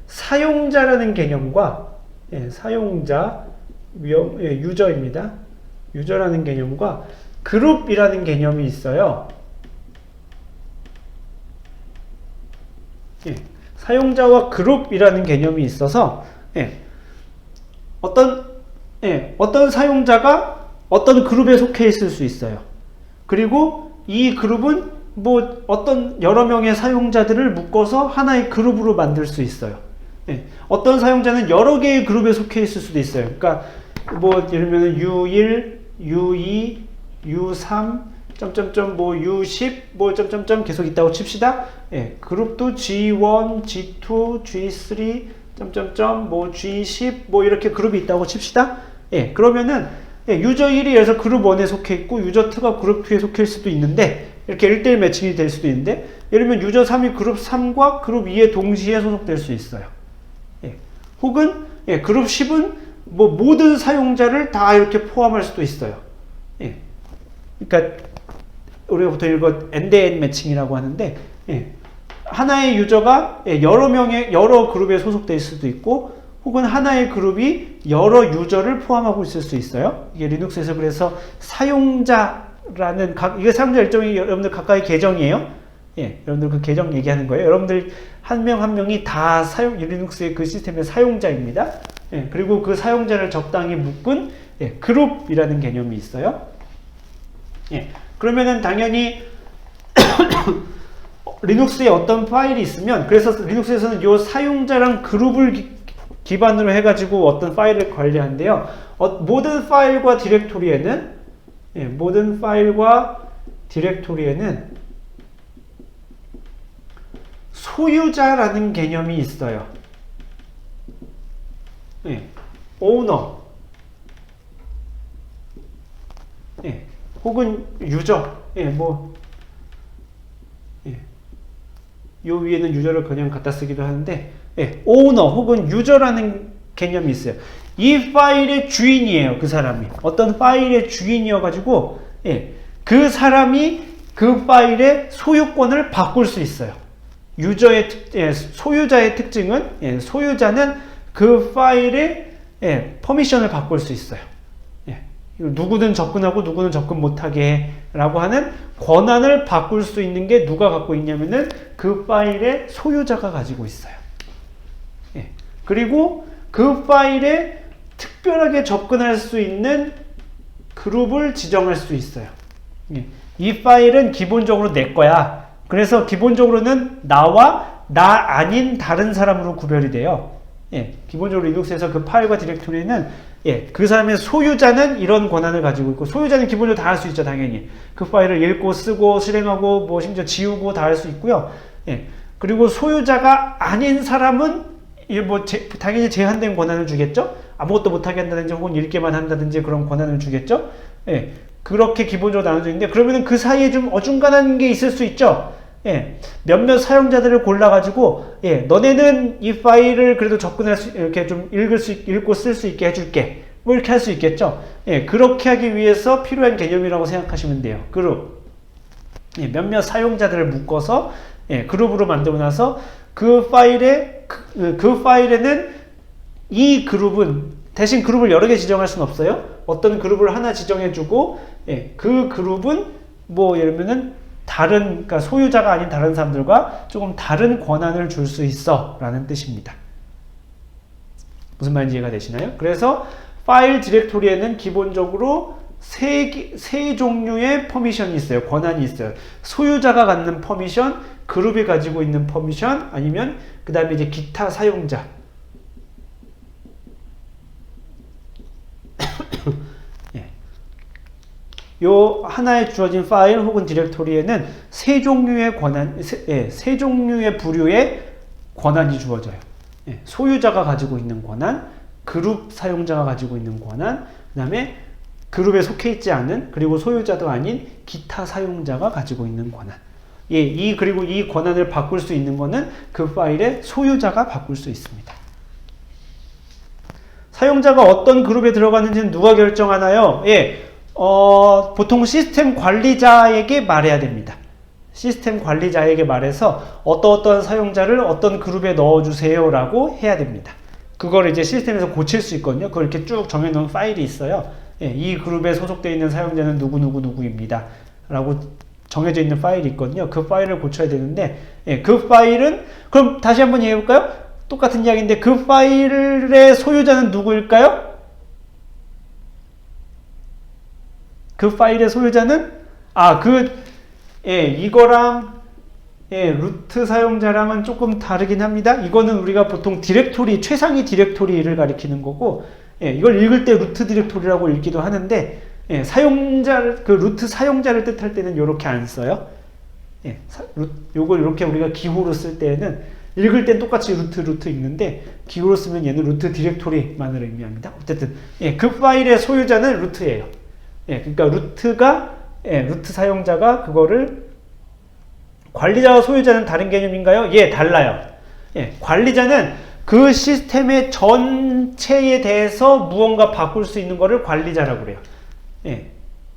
사용자라는 개념과 유저입니다. 유저라는 개념과 그룹이라는 개념이 있어요. 사용자와 그룹이라는 개념이 있어서 어떤 사용자가 어떤 그룹에 속해 있을 수 있어요. 그리고 이 그룹은 뭐 어떤 여러 명의 사용자들을 묶어서 하나의 그룹으로 만들 수 있어요. 어떤 사용자는 여러 개의 그룹에 속해 있을 수도 있어요. 그러니까 뭐 예를 들면 U1, U2, U3, 뭐 U10, 뭐 점점점 계속 있다고 칩시다. 그룹도 G1, G2, G3, 점점점 뭐 G10 뭐 이렇게 그룹이 있다고 칩시다. 그러면은 유저 1이 그래서 그룹 1에 속해 있고 유저 2가 그룹 2에 속해 있을 수도 있는데 이렇게 1대1 매칭이 될 수도 있는데, 예를 들면 유저 3이 그룹 3과 그룹 2에 동시에 소속될 수 있어요. 혹은 그룹 10은 뭐 모든 사용자를 다 이렇게 포함할 수도 있어요. 예. 그러니까 우리가 보통 이거 end-to-end 매칭이라고 하는데, 예. 하나의 유저가 여러 그룹에 소속될 수도 있고, 혹은 하나의 그룹이 여러 유저를 포함하고 있을 수 있어요. 이게 리눅스에서 그래서 사용자라는 이게 사용자 일종의 여러분들 각각의 계정이에요. 예, 여러분들 그 계정 얘기하는 거예요. 여러분들 한 명 한 명이 다 리눅스의 그 시스템의 사용자입니다. 예, 그리고 그 사용자를 적당히 묶은 그룹이라는 개념이 있어요. 예, 그러면은 당연히 리눅스에 어떤 파일이 있으면, 그래서 리눅스에서는 이 사용자랑 그룹을 기반으로 해가지고 어떤 파일을 관리하는데요. 모든 파일과 디렉토리에는 소유자라는 개념이 있어요. 예, 오너, 예, 혹은 유저, 요 위에는 유저를 그냥 갖다 쓰기도 하는데, 오너 혹은 유저라는 개념이 있어요. 이 파일의 주인이에요. 그 사람이 어떤 파일의 주인이어가지고, 그 사람이 그 파일의 소유권을 바꿀 수 있어요. 소유자의 특징은, 소유자는 그 파일의 퍼미션을 바꿀 수 있어요. 누구든 접근하고 누구는 접근 못하게 라고 하는 권한을 바꿀 수 있는 게 누가 갖고 있냐면은 그 파일의 소유자가 가지고 있어요. 그리고 그 파일에 특별하게 접근할 수 있는 그룹을 지정할 수 있어요. 이 파일은 기본적으로 내 거야. 그래서 기본적으로는 나와 나 아닌 다른 사람으로 구별이 돼요. 기본적으로 리눅스에서 그 파일과 디렉토리는 그 사람의 소유자는 이런 권한을 가지고 있고, 소유자는 기본적으로 다 할 수 있죠. 당연히 그 파일을 읽고 쓰고 실행하고 뭐 심지어 지우고 다 할 수 있고요. 그리고 소유자가 아닌 사람은 당연히 제한된 권한을 주겠죠. 아무것도 못하게 한다든지 혹은 읽게만 한다든지 그런 권한을 주겠죠. 그렇게 기본적으로 나눠져 있는데, 그러면은 그 사이에 좀 어중간한 게 있을 수 있죠. 몇몇 사용자들을 골라가지고, 너네는 이 파일을 그래도 접근할 수, 이렇게 좀 읽고 쓸 수 있게 해줄게. 뭐 이렇게 할 수 있겠죠. 그렇게 하기 위해서 필요한 개념이라고 생각하시면 돼요. 그룹. 몇몇 사용자들을 묶어서, 그룹으로 만들고 나서 그 파일에는 이 그룹은, 대신 그룹을 여러 개 지정할 수는 없어요. 어떤 그룹을 하나 지정해주고, 그 그룹은 뭐 예를 들면은 그러니까 소유자가 아닌 다른 사람들과 조금 다른 권한을 줄 수 있어 라는 뜻입니다. 무슨 말인지 이해가 되시나요? 그래서 파일 디렉토리에는 기본적으로 세 종류의 퍼미션이 있어요. 권한이 있어요. 소유자가 갖는 퍼미션, 그룹이 가지고 있는 퍼미션, 아니면 그 다음에 이제 기타 사용자. 요 하나에 주어진 파일 혹은 디렉토리에는 세 종류의 세 종류의 부류의 권한이 주어져요. 소유자가 가지고 있는 권한, 그룹 사용자가 가지고 있는 권한, 그 다음에 그룹에 속해 있지 않은, 그리고 소유자도 아닌 기타 사용자가 가지고 있는 권한. 그리고 이 권한을 바꿀 수 있는 거는 그 파일의 소유자가 바꿀 수 있습니다. 사용자가 어떤 그룹에 들어가는지는 누가 결정하나요? 보통 시스템 관리자에게 말해야 됩니다. 시스템 관리자에게 말해서 어떤 사용자를 어떤 그룹에 넣어주세요 라고 해야 됩니다. 그걸 이제 시스템에서 고칠 수 있거든요. 그걸 이렇게 쭉 정해놓은 파일이 있어요. 이 그룹에 소속되어 있는 사용자는 누구입니다 라고 정해져 있는 파일이 있거든요. 그 파일을 고쳐야 되는데, 그 파일은, 그럼 다시 한번 얘기해볼까요? 똑같은 이야기인데 그 파일의 소유자는 누구일까요? 그 파일의 소유자는 이거랑 루트 사용자랑은 조금 다르긴 합니다. 이거는 우리가 보통 디렉토리, 최상위 디렉토리를 가리키는 거고, 이걸 읽을 때 루트 디렉토리라고 읽기도 하는데, 그 루트 사용자를 뜻할 때는 이렇게 안 써요. 요걸 이렇게 우리가 기호로 쓸 때는 읽을 땐 똑같이 루트 읽는데, 기호로 쓰면 얘는 루트 디렉토리만을 의미합니다. 어쨌든 그 파일의 소유자는 루트예요. 그러니까 루트 사용자가 그거를, 관리자와 소유자는 다른 개념인가요? 달라요. 관리자는 그 시스템의 전 체에 대해서 무언가 바꿀 수 있는 거를 관리자라고 그래요. 예.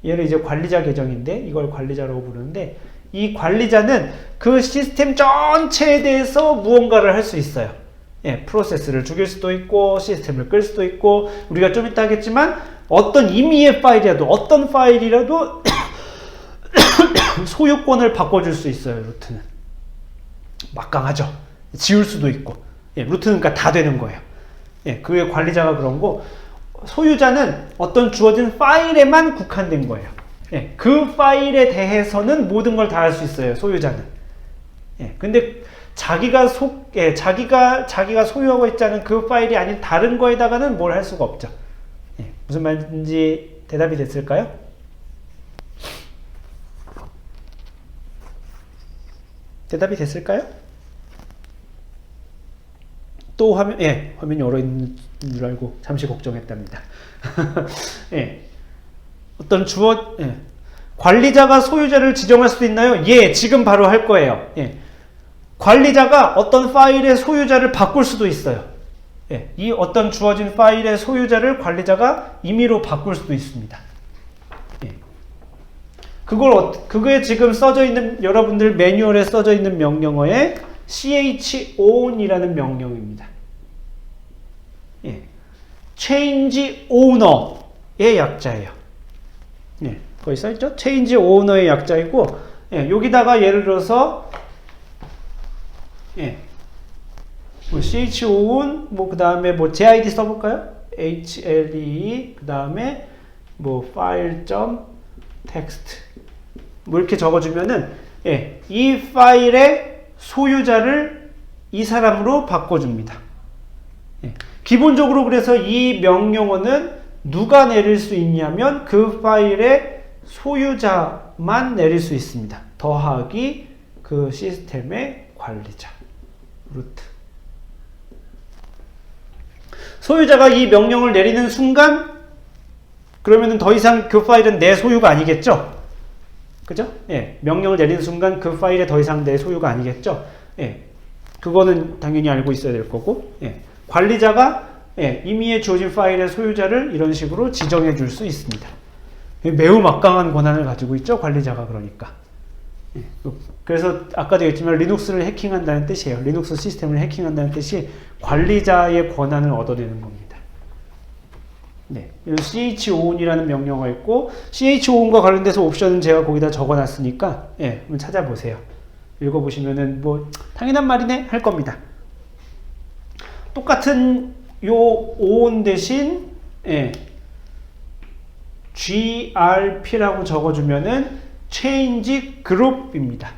얘를 이제 관리자 계정인데 이걸 관리자라고 부르는데 이 관리자는 그 시스템 전체에 대해서 무언가를 할 수 있어요. 예, 프로세스를 죽일 수도 있고 시스템을 끌 수도 있고 우리가 좀 이따 하겠지만 어떤 임의의 파일이라도 어떤 파일이라도 소유권을 바꿔줄 수 있어요. 루트는 막강하죠. 지울 수도 있고 예, 루트는 그러니까 다 되는 거예요. 예, 그의 관리자가 그런 거 소유자는 어떤 주어진 파일에만 국한된 거예요. 예, 그 파일에 대해서는 모든 걸 다 할 수 있어요. 소유자는. 예, 근데 자기가 소유하고 있지 않은 그 파일이 아닌 다른 거에다가는 뭘 할 수가 없죠. 예, 무슨 말인지 대답이 됐을까요? 대답이 됐을까요? 또 화면이 얼어 있는 줄 알고 잠시 걱정했답니다. 예. 관리자가 소유자를 지정할 수도 있나요? 예, 지금 바로 할 거예요. 예. 관리자가 어떤 파일의 소유자를 바꿀 수도 있어요. 예. 이 어떤 주어진 파일의 소유자를 관리자가 임의로 바꿀 수도 있습니다. 예. 그거에 지금 써져 있는, 여러분들 매뉴얼에 써져 있는 명령어에 chown이라는 명령입니다. 예. change owner의 약자예요. 예. 거기 써있죠? change owner의 약자이고, 예. 여기다가 예를 들어서, 예. 뭐 chown, 그 다음에 gid 써볼까요? hle, 그 다음에 file.text. 이렇게 적어주면은, 예. 이 파일의 소유자를 이 사람으로 바꿔줍니다. 예. 기본적으로 그래서 이 명령어는 누가 내릴 수 있냐면 그 파일의 소유자만 내릴 수 있습니다. 더하기 그 시스템의 관리자, 루트. 소유자가 이 명령을 내리는 순간 그러면은 더 이상 그 파일은 내 소유가 아니겠죠? 그죠? 예. 명령을 내리는 순간 그 파일에 더 이상 내 소유가 아니겠죠? 예. 그거는 당연히 알고 있어야 될 거고, 예. 관리자가 예. 임의에 주어진 파일의 소유자를 이런 식으로 지정해 줄 수 있습니다. 매우 막강한 권한을 가지고 있죠? 관리자가 그러니까. 예. 그래서 아까도 얘기했지만 리눅스를 해킹한다는 뜻이에요. 리눅스 시스템을 해킹한다는 뜻이 관리자의 권한을 얻어내는 겁니다. 네, chown이라는 명령어가 있고 chown과 관련돼서 옵션은 제가 거기다 적어놨으니까 예, 한번 찾아보세요. 읽어보시면은 당연한 말이네 할 겁니다. 똑같은 요 own 대신 예, grp라고 적어주면은 change group입니다.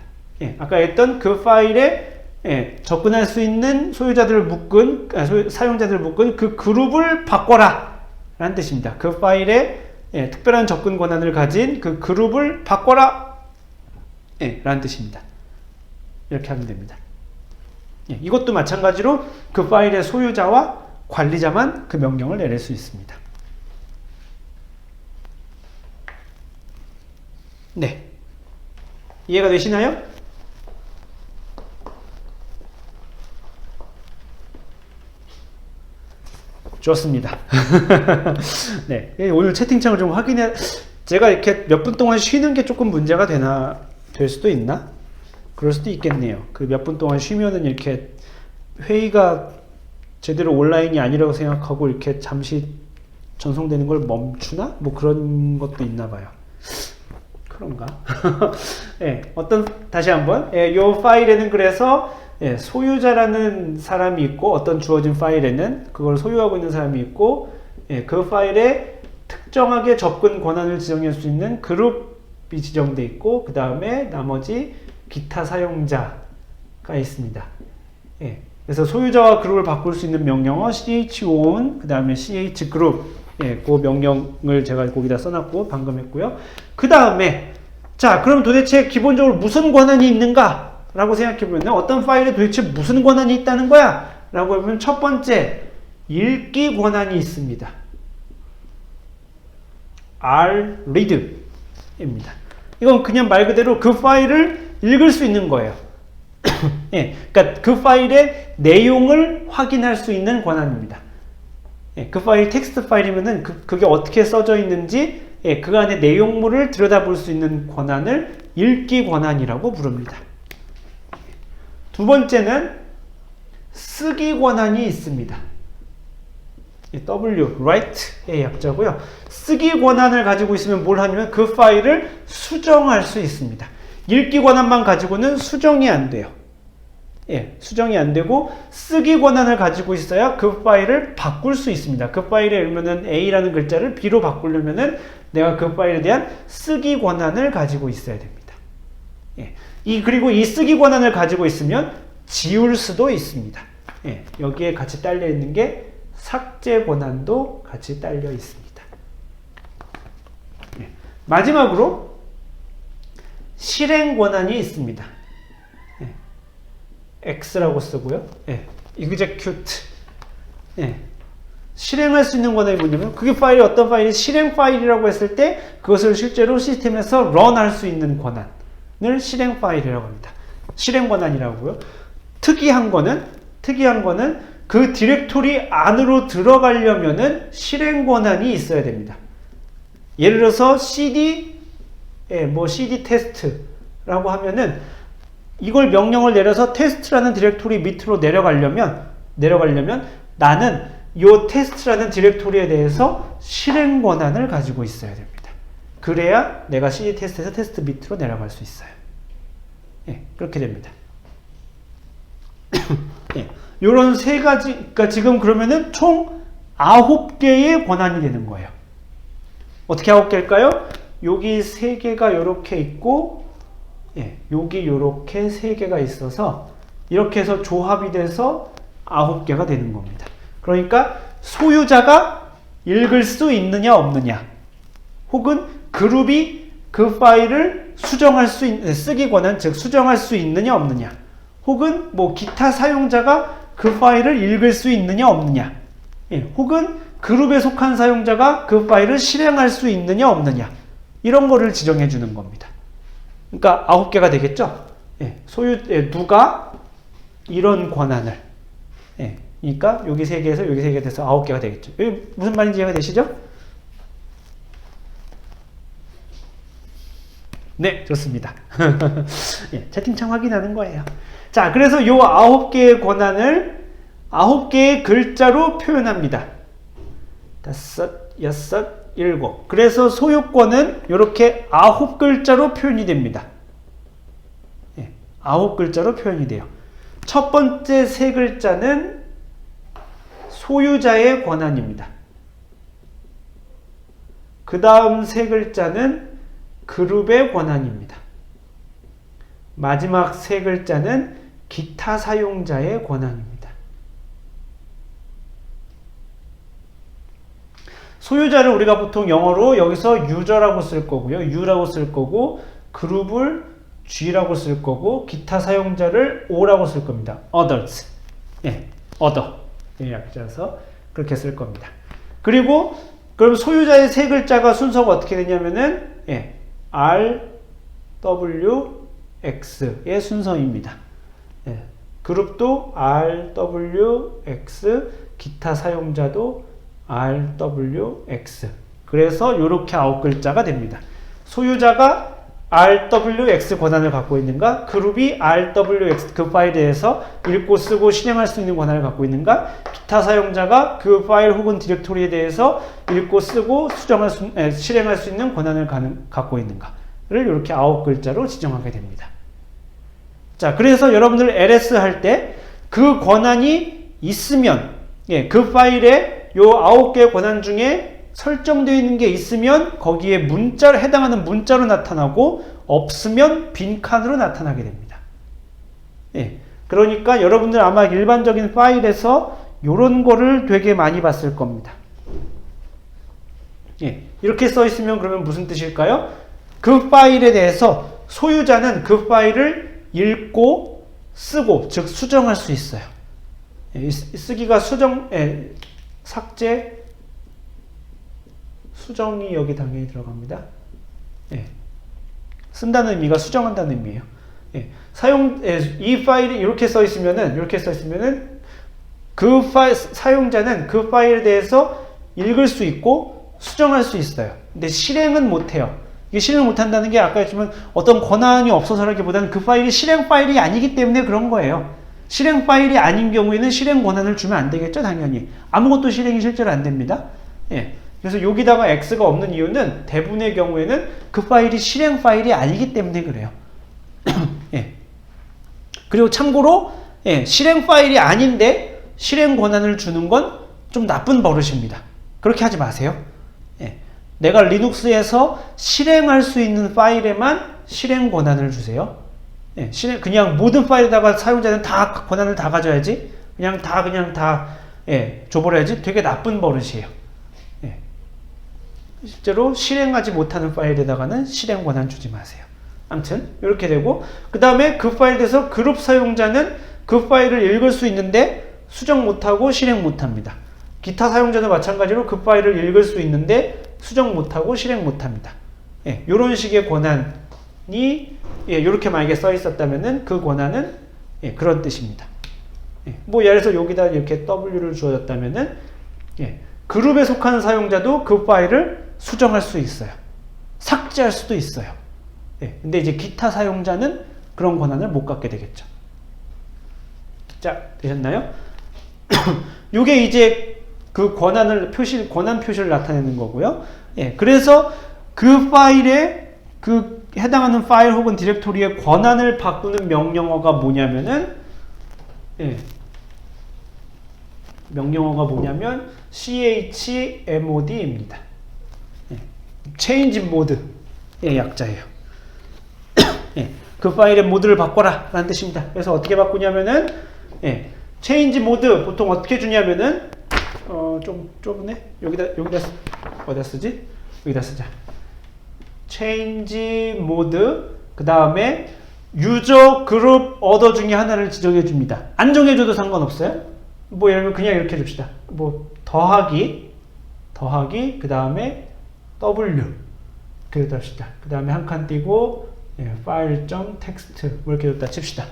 예, 아까 했던 그 파일에 예, 접근할 수 있는 소유자들을 묶은 사용자들을 묶은 그 그룹을 바꿔라 라는 뜻입니다. 그 파일에 예, 특별한 접근 권한을 가진 그 그룹을 바꿔라 예, 라는 뜻입니다. 이렇게 하면 됩니다. 예, 이것도 마찬가지로 그 파일의 소유자와 관리자만 그 명령을 내릴 수 있습니다. 네, 이해가 되시나요? 좋습니다. 네, 오늘 채팅창을 좀 확인해. 제가 이렇게 몇 분 동안 쉬는 게 조금 문제가 될 수도 있나? 그럴 수도 있겠네요. 그 몇 분 동안 쉬면은 이렇게 회의가 제대로 온라인이 아니라고 생각하고 이렇게 잠시 전송되는 걸 멈추나? 그런 것도 있나 봐요. 그런가? 네, 다시 한번. 요 파일에는 그래서 예, 소유자라는 사람이 있고 어떤 주어진 파일에는 그걸 소유하고 있는 사람이 있고 예, 그 파일에 특정하게 접근 권한을 지정할 수 있는 그룹이 지정되어 있고 그 다음에 나머지 기타 사용자가 있습니다. 예, 그래서 소유자와 그룹을 바꿀 수 있는 명령어 chown 그 다음에 chgroup 예, 그 명령을 제가 거기다 써놨고 방금 했고요. 그 다음에 자 그럼 도대체 기본적으로 무슨 권한이 있는가? 라고 생각해보면 어떤 파일에 도대체 무슨 권한이 있다는 거야? 라고 하면 첫 번째 읽기 권한이 있습니다. read입니다. 이건 그냥 말 그대로 그 파일을 읽을 수 있는 거예요. 예, 그러니까 그 파일의 내용을 확인할 수 있는 권한입니다. 예, 그 파일이 텍스트 파일이면은 그게 어떻게 써져 있는지 예, 그 안에 내용물을 들여다볼 수 있는 권한을 읽기 권한이라고 부릅니다. 두 번째는 쓰기 권한이 있습니다. W, write의 약자고요. 쓰기 권한을 가지고 있으면 뭘 하냐면 그 파일을 수정할 수 있습니다. 읽기 권한만 가지고는 수정이 안 돼요. 예, 수정이 안 되고 쓰기 권한을 가지고 있어야 그 파일을 바꿀 수 있습니다. 그 파일에 읽으면은 A라는 글자를 B로 바꾸려면은 내가 그 파일에 대한 쓰기 권한을 가지고 있어야 됩니다. 예, 그리고 이 쓰기 권한을 가지고 있으면 지울 수도 있습니다. 예, 여기에 같이 딸려 있는 게 삭제 권한도 같이 딸려 있습니다. 예, 마지막으로 실행 권한이 있습니다. X라고 쓰고요. 예, execute. 예, 실행할 수 있는 권한이 뭐냐면 그게 파일이 어떤 파일이 실행 파일이라고 했을 때 그것을 실제로 시스템에서 런할 수 있는 권한을 실행 파일이라고 합니다. 실행 권한이라고요. 특이한 거는 그 디렉토리 안으로 들어가려면은 실행 권한이 있어야 됩니다. 예를 들어서 cd cd 테스트라고 하면은 이걸 명령을 내려서 테스트라는 디렉토리 밑으로 내려가려면 나는 이 테스트라는 디렉토리에 대해서 실행 권한을 가지고 있어야 됩니다. 그래야 내가 cd 테스트에서 테스트 밑으로 내려갈 수 있어요. 예, 그렇게 됩니다. 예, 요런 세 가지, 그러니까 지금 그러면은 총 9개의 권한이 되는 거예요. 어떻게 9개일까요? 여기 3개가 요렇게 있고, 예, 여기 요렇게 3개가 있어서, 이렇게 해서 조합이 돼서 9개가 되는 겁니다. 그러니까 소유자가 읽을 수 있느냐, 없느냐, 혹은 그룹이 그 파일을 수정할 수 있는, 쓰기 권한, 즉, 수정할 수 있느냐, 없느냐, 혹은 뭐 기타 사용자가 그 파일을 읽을 수 있느냐 없느냐, 예, 혹은 그룹에 속한 사용자가 그 파일을 실행할 수 있느냐 없느냐, 이런 거를 지정해 주는 겁니다. 그러니까 9개가 되겠죠. 예, 누가 이런 권한을, 예, 그러니까 여기 3개에서 여기 3개 돼서 9개가 되겠죠. 무슨 말인지 이해가 되시죠? 네, 좋습니다. 예, 채팅창 확인하는 거예요. 자, 그래서 요 9개의 권한을 9개의 글자로 표현합니다. 5, 6, 7. 그래서 소유권은 이렇게 9글자로 표현이 됩니다. 예, 9글자로 표현이 돼요. 첫 번째 3글자는 소유자의 권한입니다. 그 다음 3글자는 그룹의 권한입니다. 마지막 3글자는 기타 사용자의 권한입니다. 소유자를 우리가 보통 영어로 여기서 user라고 쓸 거고요. u라고 쓸 거고, 그룹을 g라고 쓸 거고, 기타 사용자를 o라고 쓸 겁니다. others. 예, other. 예, 약자서 그렇게 쓸 겁니다. 그리고 그럼 소유자의 3글자가 순서가 어떻게 되냐면은, 예, R, W, X의 순서입니다. 예, 그룹도 R, W, X, 기타 사용자도 R, W, X. 그래서 이렇게 9글자가 됩니다. 소유자가 R, W, X 권한을 갖고 있는가? 그룹이 R, W, X 그 파일에 대해서 읽고 쓰고 실행할 수 있는 권한을 갖고 있는가? 기타 사용자가 그 파일 혹은 디렉토리에 대해서 읽고 쓰고 실행할 수 있는 권한을 갖고 있는가를 이렇게 9글자로 지정하게 됩니다. 자, 그래서 여러분들 LS 할 때 그 권한이 있으면, 예, 그 파일에 요 9개의 권한 중에 설정되어 있는 게 있으면 거기에 해당하는 문자로 나타나고 없으면 빈칸으로 나타나게 됩니다. 예, 그러니까 여러분들 아마 일반적인 파일에서 요런 거를 되게 많이 봤을 겁니다. 예, 이렇게 써 있으면 그러면 무슨 뜻일까요? 그 파일에 대해서 소유자는 그 파일을 읽고 쓰고, 즉 수정할 수 있어요. 예, 쓰기가 삭제, 수정이 여기 당연히 들어갑니다. 예, 쓴다는 의미가 수정한다는 의미예요. 예, 이 파일이 이렇게 써 있으면은 그 파일, 사용자는 그 파일에 대해서 읽을 수 있고 수정할 수 있어요. 근데 실행은 못해요. 이게 실행을 못한다는 게 아까 했지만 어떤 권한이 없어서라기보다는 그 파일이 실행 파일이 아니기 때문에 그런 거예요. 실행 파일이 아닌 경우에는 실행 권한을 주면 안 되겠죠, 당연히. 아무것도 실행이 실제로 안 됩니다. 예. 그래서 여기다가 X가 없는 이유는 대부분의 경우에는 그 파일이 실행 파일이 아니기 때문에 그래요. 예. 그리고 참고로 예, 실행 파일이 아닌데 실행 권한을 주는 건 좀 나쁜 버릇입니다. 그렇게 하지 마세요. 예. 내가 리눅스에서 실행할 수 있는 파일에만 실행 권한을 주세요. 예, 그냥 모든 파일에다가 사용자는 다 권한을 다 가져야지. 그냥 다 예, 줘버려야지. 되게 나쁜 버릇이에요. 예. 실제로 실행하지 못하는 파일에다가는 실행 권한 주지 마세요. 아무튼 이렇게 되고 그 다음에 그 파일에 대해서 그룹 사용자는 그 파일을 읽을 수 있는데 수정 못하고 실행 못합니다. 기타 사용자도 마찬가지로 그 파일을 읽을 수 있는데 수정 못하고 실행 못합니다. 예, 이런 식의 권한이 예, 이렇게 만약에 써 있었다면은 그 권한은 예, 그런 뜻입니다. 예, 뭐 예를 들어서 여기다 이렇게 W를 주어졌다면은 예, 그룹에 속하는 사용자도 그 파일을 수정할 수 있어요. 삭제할 수도 있어요. 예, 근데 이제 기타 사용자는 그런 권한을 못 갖게 되겠죠. 자, 되셨나요? 요게 이제 그 권한 표시를 나타내는 거고요. 예, 그래서 그 파일에 그 해당하는 파일 혹은 디렉토리의 권한을 바꾸는 명령어가 뭐냐면은 명령어가 뭐냐면 chmod입니다. 예, change mode의 약자예요. 예, 그 파일의 모드를 바꿔라 라는 뜻입니다. 그래서 어떻게 바꾸냐면은 change mode 보통 어떻게 주냐면은 좀 좁네. 여기다 어디다 쓰지? 여기다 쓰자. change mode 그 다음에 유저 그룹 어더 중에 하나를 지정해 줍니다. 안 정해줘도 상관없어요. 뭐 예를 들면 그냥 이렇게 해줍시다. 뭐 더하기 그 다음에 W 그렇게 합시다. 그 다음에 한 칸 띄고 file.text 뭐 이렇게 줬다 칩시다.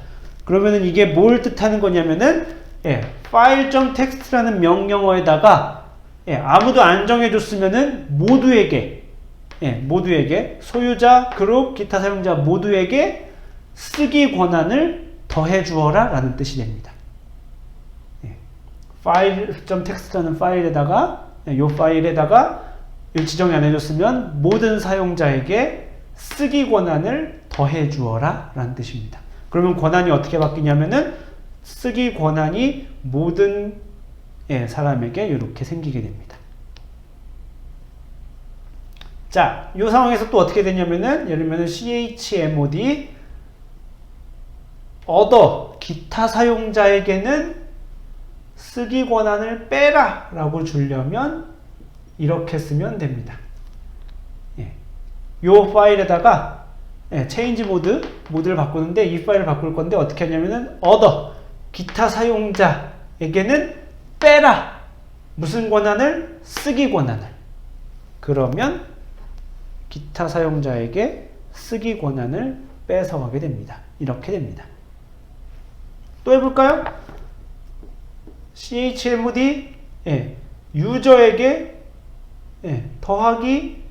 그러면은 이게 뭘 뜻하는 거냐면은 file.text라는 명령어에다가 아무도 안 정해줬으면은 모두에게 소유자, 그룹, 기타 사용자 모두에게 쓰기 권한을 더해 주어라 라는 뜻이 됩니다. file.text라는 파일에다가 이 파일에다가 지정이 안 해줬으면 모든 사용자에게 쓰기 권한을 더해 주어라 라는 뜻입니다. 그러면 권한이 어떻게 바뀌냐면은 쓰기 권한이 모든 사람에게 이렇게 생기게 됩니다. 자, 이 상황에서 또 어떻게 되냐면은 예를 들면 chmod other 기타 사용자에게는 쓰기 권한을 빼라 라고 주려면 이렇게 쓰면 됩니다. 이 파일에다가 change 모드를 바꾸는데 이 파일을 바꿀 건데 어떻게 하냐면은 other 기타 사용자에게는 빼라. 무슨 권한을? 쓰기 권한을. 그러면 기타 사용자에게 쓰기 권한을 뺏어가게 됩니다. 이렇게 됩니다. 또 해볼까요? chmod 유저에게 더하기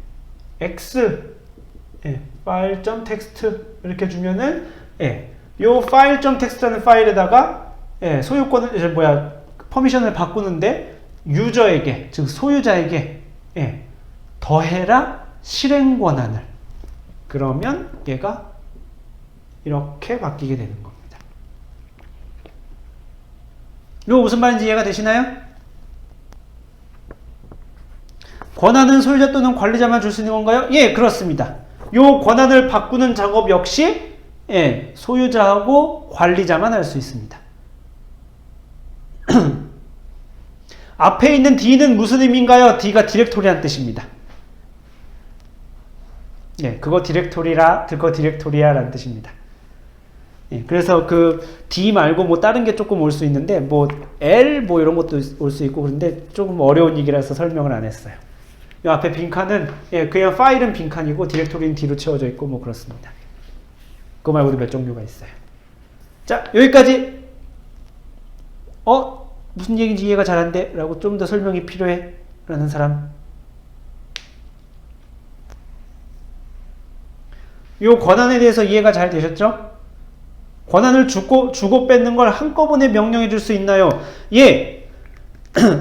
x file.text 이렇게 주면은 요 file.text라는 파일에다가 소유권을 퍼미션을 바꾸는데 유저에게 즉 소유자에게 더해라 실행 권한을 그러면 얘가 이렇게 바뀌게 되는 겁니다. 이거 무슨 말인지 이해가 되시나요? 권한은 소유자 또는 관리자만 줄 수 있는 건가요? 예, 그렇습니다. 요 권한을 바꾸는 작업 역시 소유자하고 관리자만 할 수 있습니다. 앞에 있는 D는 무슨 의미인가요? D가 디렉토리란 뜻입니다. 그거 디렉토리야 라는 뜻입니다. 그래서 그 D 말고 뭐 다른 게 조금 올 수 있는데 뭐 L 뭐 이런 것도 올 수 있고 그런데 조금 어려운 얘기라서 설명을 안 했어요. 이 앞에 빈칸은 그냥 파일은 빈칸이고 디렉토리는 D로 채워져 있고 뭐 그렇습니다. 그거 말고도 몇 종류가 있어요. 자, 여기까지 무슨 얘기인지 이해가 잘 안 돼? 라고 좀 더 설명이 필요해? 라는 사람. 요 권한에 대해서 이해가 잘 되셨죠? 권한을 주고 뺏는 걸 한꺼번에 명령해 줄 수 있나요? 예.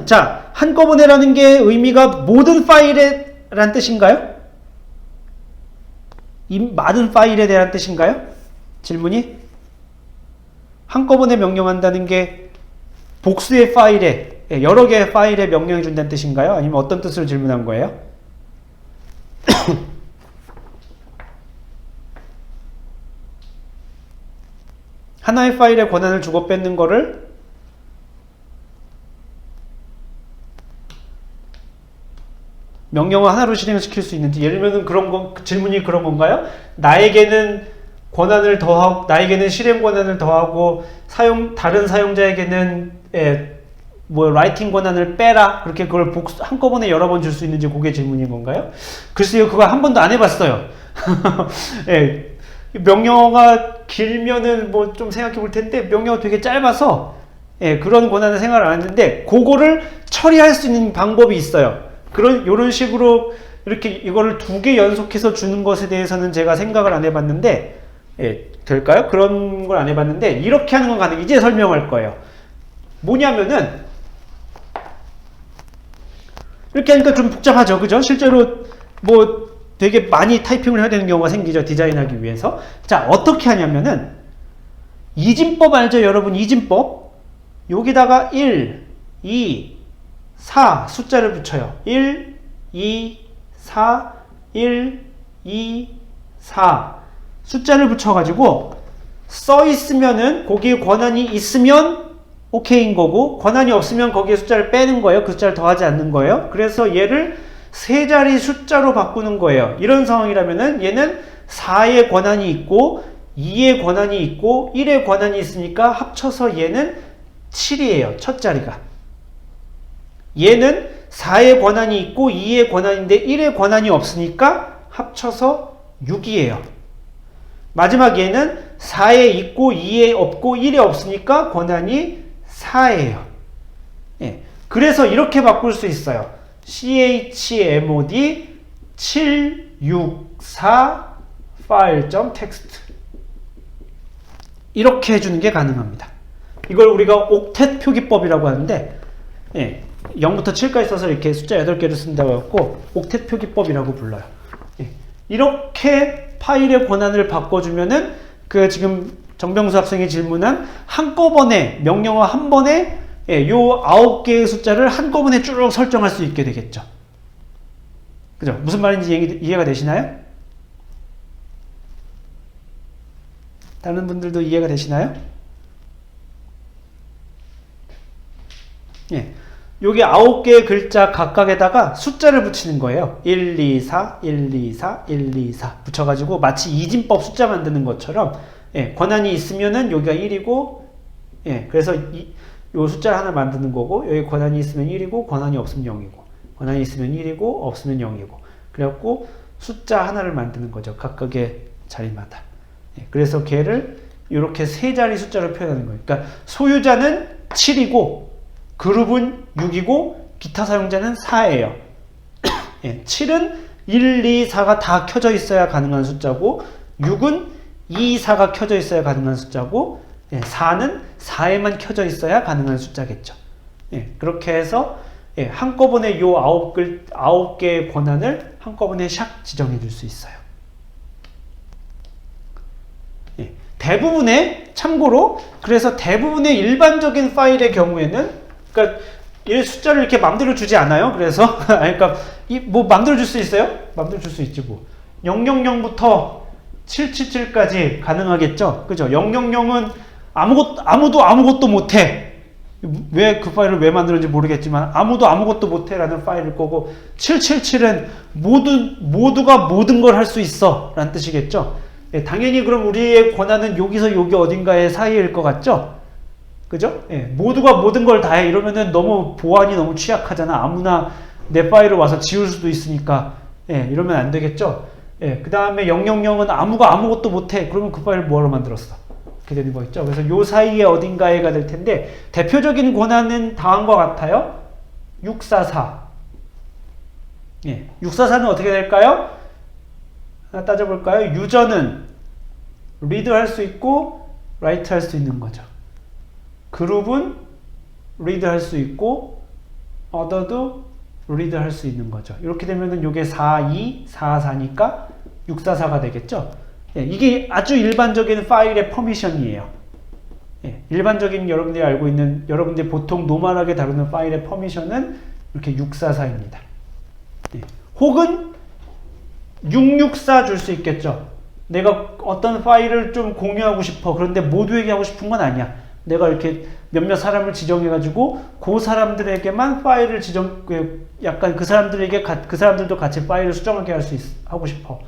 자, 한꺼번에라는 게 의미가 모든 파일에 란 뜻인가요? 이 많은 파일에 대한 뜻인가요? 질문이? 한꺼번에 명령한다는 게 복수의 파일에, 여러 개의 파일에 명령해 준다는 뜻인가요? 아니면 어떤 뜻으로 질문한 거예요? 하나의 파일에 권한을 주고 뺏는 거를 명령어 하나로 실행시킬 수 있는지, 예를 들면 질문이 그런 건가요? 나에게는 권한을 더하고, 나에게는 실행 권한을 더하고, 다른 사용자에게는, 라이팅 권한을 빼라. 그렇게 그걸 한꺼번에 여러 번 줄 수 있는지, 그게 질문인 건가요? 글쎄요, 그거 한 번도 안 해봤어요. 예. 명령어가 길면은 뭐 좀 생각해 볼 텐데, 명령어가 되게 짧아서, 그런 권한을 생각을 안 했는데, 그거를 처리할 수 있는 방법이 있어요. 요런 식으로 이렇게 이거를 2개 연속해서 주는 것에 대해서는 제가 생각을 안 해봤는데, 될까요? 그런 걸 안 해봤는데, 이렇게 하는 건 가능해요. 이제 설명할 거예요. 뭐냐면은, 이렇게 하니까 좀 복잡하죠. 그죠? 실제로 뭐 되게 많이 타이핑을 해야 되는 경우가 생기죠. 디자인하기 위해서. 자, 어떻게 하냐면은, 이진법 알죠? 여러분, 이진법. 여기다가 1, 2, 4 숫자를 붙여요. 1, 2, 4, 1, 2, 4 숫자를 붙여가지고 써 있으면은 거기에 권한이 있으면 오케이인 거고, 권한이 없으면 거기에 숫자를 빼는 거예요. 그 숫자를 더하지 않는 거예요. 그래서 얘를 세 자리 숫자로 바꾸는 거예요. 이런 상황이라면은 얘는 4의 권한이 있고 2의 권한이 있고 1의 권한이 있으니까 합쳐서 얘는 7이에요. 첫 자리가. 얘는 4의 권한이 있고 2의 권한인데 1의 권한이 없으니까 합쳐서 6이에요. 마지막 얘는 4에 있고 2에 없고 1에 없으니까 권한이 4예요. 그래서 이렇게 바꿀 수 있어요. chmod 764 file.txt 이렇게 해주는 게 가능합니다. 이걸 우리가 옥텟 표기법이라고 하는데, 0부터 7까지 써서 이렇게 숫자 8개를 쓴다고 해갖고 옥텟 표기법이라고 불러요. 이렇게 파일의 권한을 바꿔주면은 지금 정병수 학생이 질문한 한꺼번에 명령어 한 번에 요 9개의 숫자를 한꺼번에 쭉 설정할 수 있게 되겠죠. 그죠? 무슨 말인지 이해가 되시나요? 다른 분들도 이해가 되시나요? 여기 9개의 글자 각각에다가 숫자를 붙이는 거예요. 1, 2, 4, 1, 2, 4, 1, 2, 4 붙여가지고 마치 이진법 숫자 만드는 것처럼, 권한이 있으면은 여기가 1이고, 그래서 요 숫자 하나 만드는 거고, 여기 권한이 있으면 1이고, 권한이 없으면 0이고, 권한이 있으면 1이고, 없으면 0이고, 그래갖고 숫자 하나를 만드는 거죠. 각각의 자리마다. 그래서 걔를 이렇게 세 자리 숫자로 표현하는 거예요. 그러니까 소유자는 7이고, 그룹은 6이고, 기타 사용자는 4예요. 7은 1, 2, 4가 다 켜져 있어야 가능한 숫자고, 6은 2, 4가 켜져 있어야 가능한 숫자고, 4는 4에만 켜져 있어야 가능한 숫자겠죠. 그렇게 해서 한꺼번에 요 9개의 권한을 한꺼번에 샥 지정해 줄 수 있어요. 참고로, 그래서 대부분의 일반적인 파일의 경우에는, 그러니까 이 숫자를 이렇게 맘대로 주지 않아요. 그래서 그러니까 뭐 맘대로 줄 수 있어요? 맘대로 줄 수 있지 뭐. 000부터 777까지 가능하겠죠. 그죠? 000은 아무도 아무것도 못해. 왜 그 파일을 왜 만들었는지 모르겠지만 아무도 아무것도 못해라는 파일일 거고, 777은 모두가 모든 걸 할 수 있어 라는 뜻이겠죠. 당연히 그럼 우리의 권한은 여기서 여기 어딘가의 사이일 것 같죠? 그죠? 모두가 모든 걸 다 해. 이러면은 보안이 너무 취약하잖아. 아무나 내 파일을 와서 지울 수도 있으니까. 이러면 안 되겠죠? 그 다음에 000은 아무것도 못해. 그러면 그 파일을 뭐하러 만들었어? 이렇게 되는 거 있죠. 그래서 요 사이에 어딘가에가 될 텐데 대표적인 권한은 다음과 같아요. 644. 예, 644는 어떻게 될까요? 하나 따져볼까요? 유저는 리드 할 수 있고 라이트 할 수 있는 거죠. 그룹은 리드 할 수 있고 어더도 리드 할 수 있는 거죠. 이렇게 되면은 요게 42, 44니까 644가 되겠죠. 예, 이게 아주 일반적인 파일의 퍼미션이에요. 예, 일반적인 여러분들이 알고 있는 여러분들이 보통 노멀하게 다루는 파일의 퍼미션은 이렇게 644입니다. 예, 혹은 664 줄 수 있겠죠. 내가 어떤 파일을 좀 공유하고 싶어. 그런데 모두에게 하고 싶은 건 아니야. 내가 이렇게 몇몇 사람을 지정해가지고 그 사람들에게만 파일을 약간 그 사람들도 같이 파일을 수정하게 하고 싶어.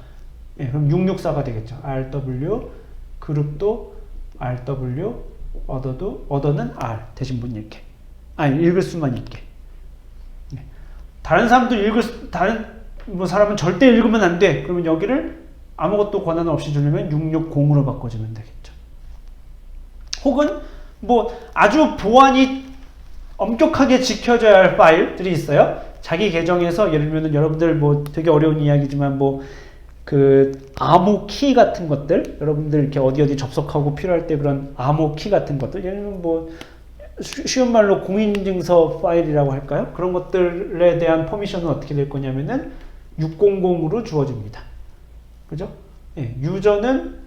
예, 그럼 664가 되겠죠. RW, 그룹도 RW, 어더는 R 대신 문 읽게. 아니, 읽을 수만 있게. 예. 다른 사람은 절대 읽으면 안 돼. 그러면 여기를 아무것도 권한 없이 주려면 660으로 바꿔주면 되겠죠. 혹은 뭐 아주 보안이 엄격하게 지켜져야 할 파일들이 있어요. 자기 계정에서 예를 들면 여러분들 뭐 되게 어려운 이야기지만 뭐 그 암호 키 같은 것들 여러분들 이렇게 어디 접속하고 필요할 때 그런 암호 키 같은 것들 예를 들면 뭐 쉬운 말로 공인증서 파일이라고 할까요? 그런 것들에 대한 퍼미션은 어떻게 될 거냐면은 600으로 주어집니다. 그죠? 예, 유저는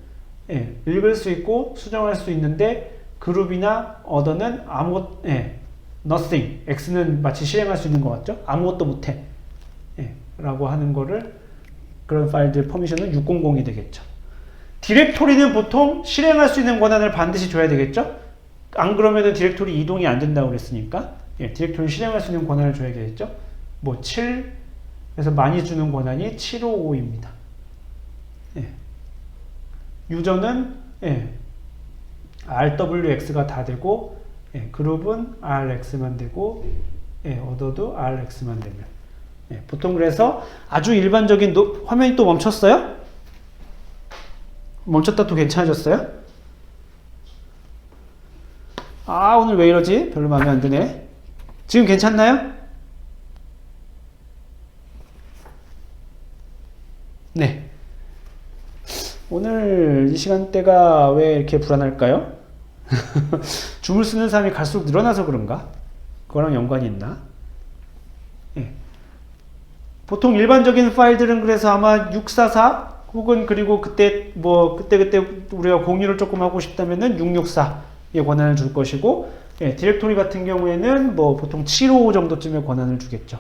예, 읽을 수 있고 수정할 수 있는데 그룹이나 어더는 nothing. X는 마치 실행할 수 있는 것 같죠? 아무것도 못해. 예, 라고 하는 거를 그런 파일들 퍼미션은 600이 되겠죠. 디렉토리는 보통 실행할 수 있는 권한을 반드시 줘야 되겠죠? 안 그러면은 디렉토리 이동이 안 된다고 그랬으니까 예, 디렉토리 실행할 수 있는 권한을 줘야 되겠죠? 뭐 7, 그래서 많이 주는 권한이 755입니다. 예. 유저는 예, RWX가 다 되고 예, 그룹은 RX만 되고 예, 어더도 RX만 되면 예, 보통 그래서 아주 일반적인 화면이 또 멈췄어요? 멈췄다 또 괜찮아졌어요? 아 오늘 왜 이러지? 별로 마음에 안 드네. 지금 괜찮나요? 네. 오늘 이 시간대가 왜 이렇게 불안할까요? 줌을 쓰는 사람이 갈수록 늘어나서 그런가? 그거랑 연관이 있나? 예. 보통 일반적인 파일들은 그래서 아마 644 혹은 그리고 그때 우리가 공유를 조금 하고 싶다면은 664의 권한을 줄 것이고 예, 디렉토리 같은 경우에는 뭐 보통 755 정도쯤의 권한을 주겠죠.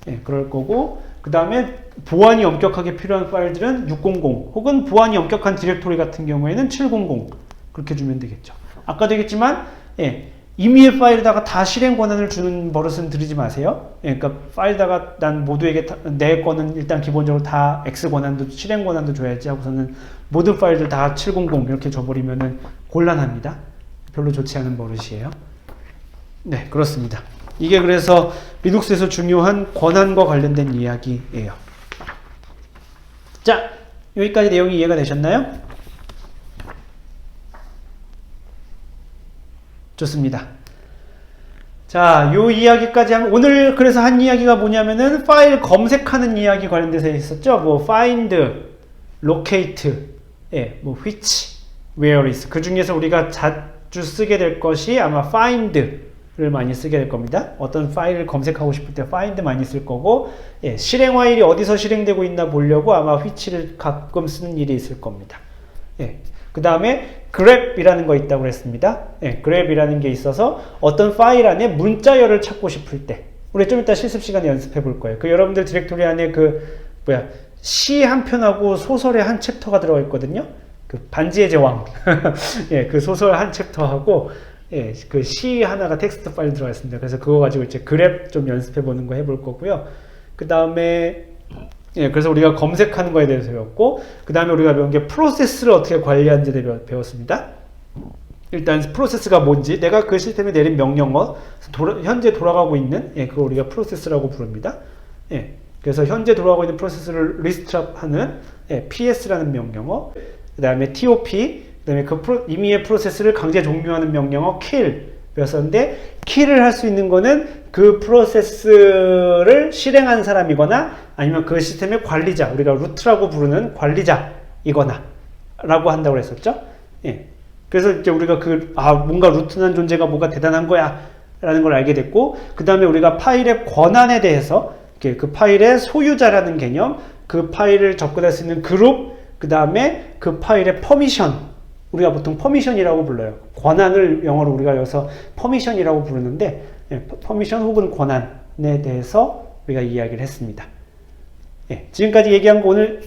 예, 그럴 거고 그 다음에 보안이 엄격하게 필요한 파일들은 600 혹은 보안이 엄격한 디렉토리 같은 경우에는 700 그렇게 주면 되겠죠. 아까도 얘기했지만 예, 임의의 파일에다가 다 실행 권한을 주는 버릇은 들이지 마세요. 예, 그러니까 파일에다가 난 모두에게 내 거는 일단 기본적으로 다 X 권한도 실행 권한도 줘야지 하고서는 모든 파일들 다 700 이렇게 줘버리면은 곤란합니다. 별로 좋지 않은 버릇이에요. 네, 그렇습니다. 이게 그래서 리눅스에서 중요한 권한과 관련된 이야기예요. 자, 여기까지 내용이 이해가 되셨나요? 좋습니다. 자, 요 이야기까지 하면 오늘 그래서 한 이야기가 뭐냐면은 파일 검색하는 이야기 관련돼서 있었죠. 뭐 find, locate, 예, 뭐 which, where is. 그 중에서 우리가 자주 쓰게 될 것이 아마 find를 많이 쓰게 될 겁니다. 어떤 파일을 검색하고 싶을 때 find 많이 쓸 거고, 예, 실행 파일이 어디서 실행되고 있나 보려고 아마 which를 가끔 쓰는 일이 있을 겁니다. 예. 그 다음에 grep이라는 거 있다고 그랬습니다. 예, grep이라는 게 있어서 어떤 파일 안에 문자열을 찾고 싶을 때 우리 좀 이따 실습 시간에 연습해 볼 거예요. 그 여러분들 디렉토리 안에 시 한 편하고 소설의 한 챕터가 들어가 있거든요. 그 반지의 제왕 예, 그 소설 한 챕터하고 예, 그 시 하나가 텍스트 파일 들어가 있습니다. 그래서 그거 가지고 이제 grep 좀 연습해 보는 거 해볼 거고요. 그 다음에 예, 그래서 우리가 검색하는 거에 대해서 배웠고, 그 다음에 우리가 배운 게 프로세스를 어떻게 관리하는지에 대해 배웠습니다. 일단 프로세스가 뭔지, 내가 그 시스템에 내린 명령어, 현재 돌아가고 있는, 예, 그걸 우리가 프로세스라고 부릅니다. 예, 그래서 현재 돌아가고 있는 프로세스를 리스트업하는 예, PS라는 명령어, 그 다음에 TOP, 그다음에 임의의 프로세스를 강제 종료하는 명령어 kill 였었는데 kill을 할 수 있는 거는 그 프로세스를 실행한 사람이거나 아니면 그 시스템의 관리자, 우리가 루트라고 부르는 관리자이거나 라고 한다고 했었죠. 예. 그래서 이제 우리가 뭔가 루트라는 존재가 뭐가 대단한 거야 라는 걸 알게 됐고, 그 다음에 우리가 파일의 권한에 대해서 그 파일의 소유자라는 개념, 그 파일을 접근할 수 있는 그룹, 그 다음에 그 파일의 퍼미션, 우리가 보통 퍼미션이라고 불러요. 권한을 영어로 우리가 여기서 퍼미션이라고 부르는데, 예, 퍼미션 혹은 권한에 대해서 우리가 이야기를 했습니다. 예, 지금까지 얘기한 거 오늘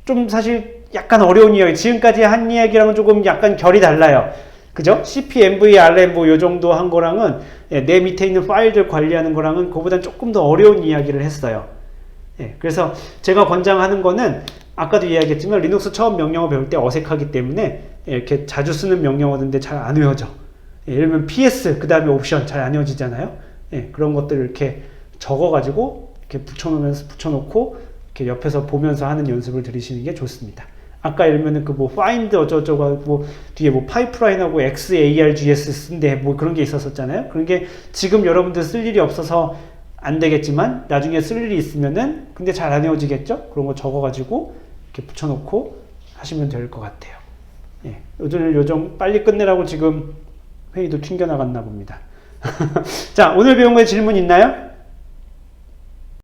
좀 사실 약간 어려운 이야기, 지금까지 한 이야기랑은 조금 약간 결이 달라요. 그죠? cp, env, rm 요 정도 한 거랑은, 예, 내 밑에 있는 파일들 관리하는 거랑은 그거보다는 조금 더 어려운 이야기를 했어요. 예, 그래서 제가 권장하는 거는 아까도 이야기했지만 리눅스 처음 명령어 배울 때 어색하기 때문에, 예, 이렇게 자주 쓰는 명령어인데 잘 안 외워져. 예, 예를 들면 ps 그 다음에 옵션 잘 안 외워지잖아요. 예, 그런 것들을 이렇게 적어가지고 이렇게 붙여놓고 이렇게 옆에서 보면서 하는 연습을 들으시는 게 좋습니다. 아까 예를 들면 find 어쩌고저쩌고 뒤에 파이프라인하고 xargs 쓴데 그런 게 있었잖아요. 그런 게 지금 여러분들 쓸 일이 없어서 안 되겠지만 나중에 쓸 일이 있으면은 근데 잘 안 외워지겠죠? 그런 거 적어가지고 이렇게 붙여놓고 하시면 될 것 같아요. 예, 요즘 빨리 끝내라고 지금 회의도 튕겨나갔나 봅니다. 자, 오늘 배운 거에 질문 있나요?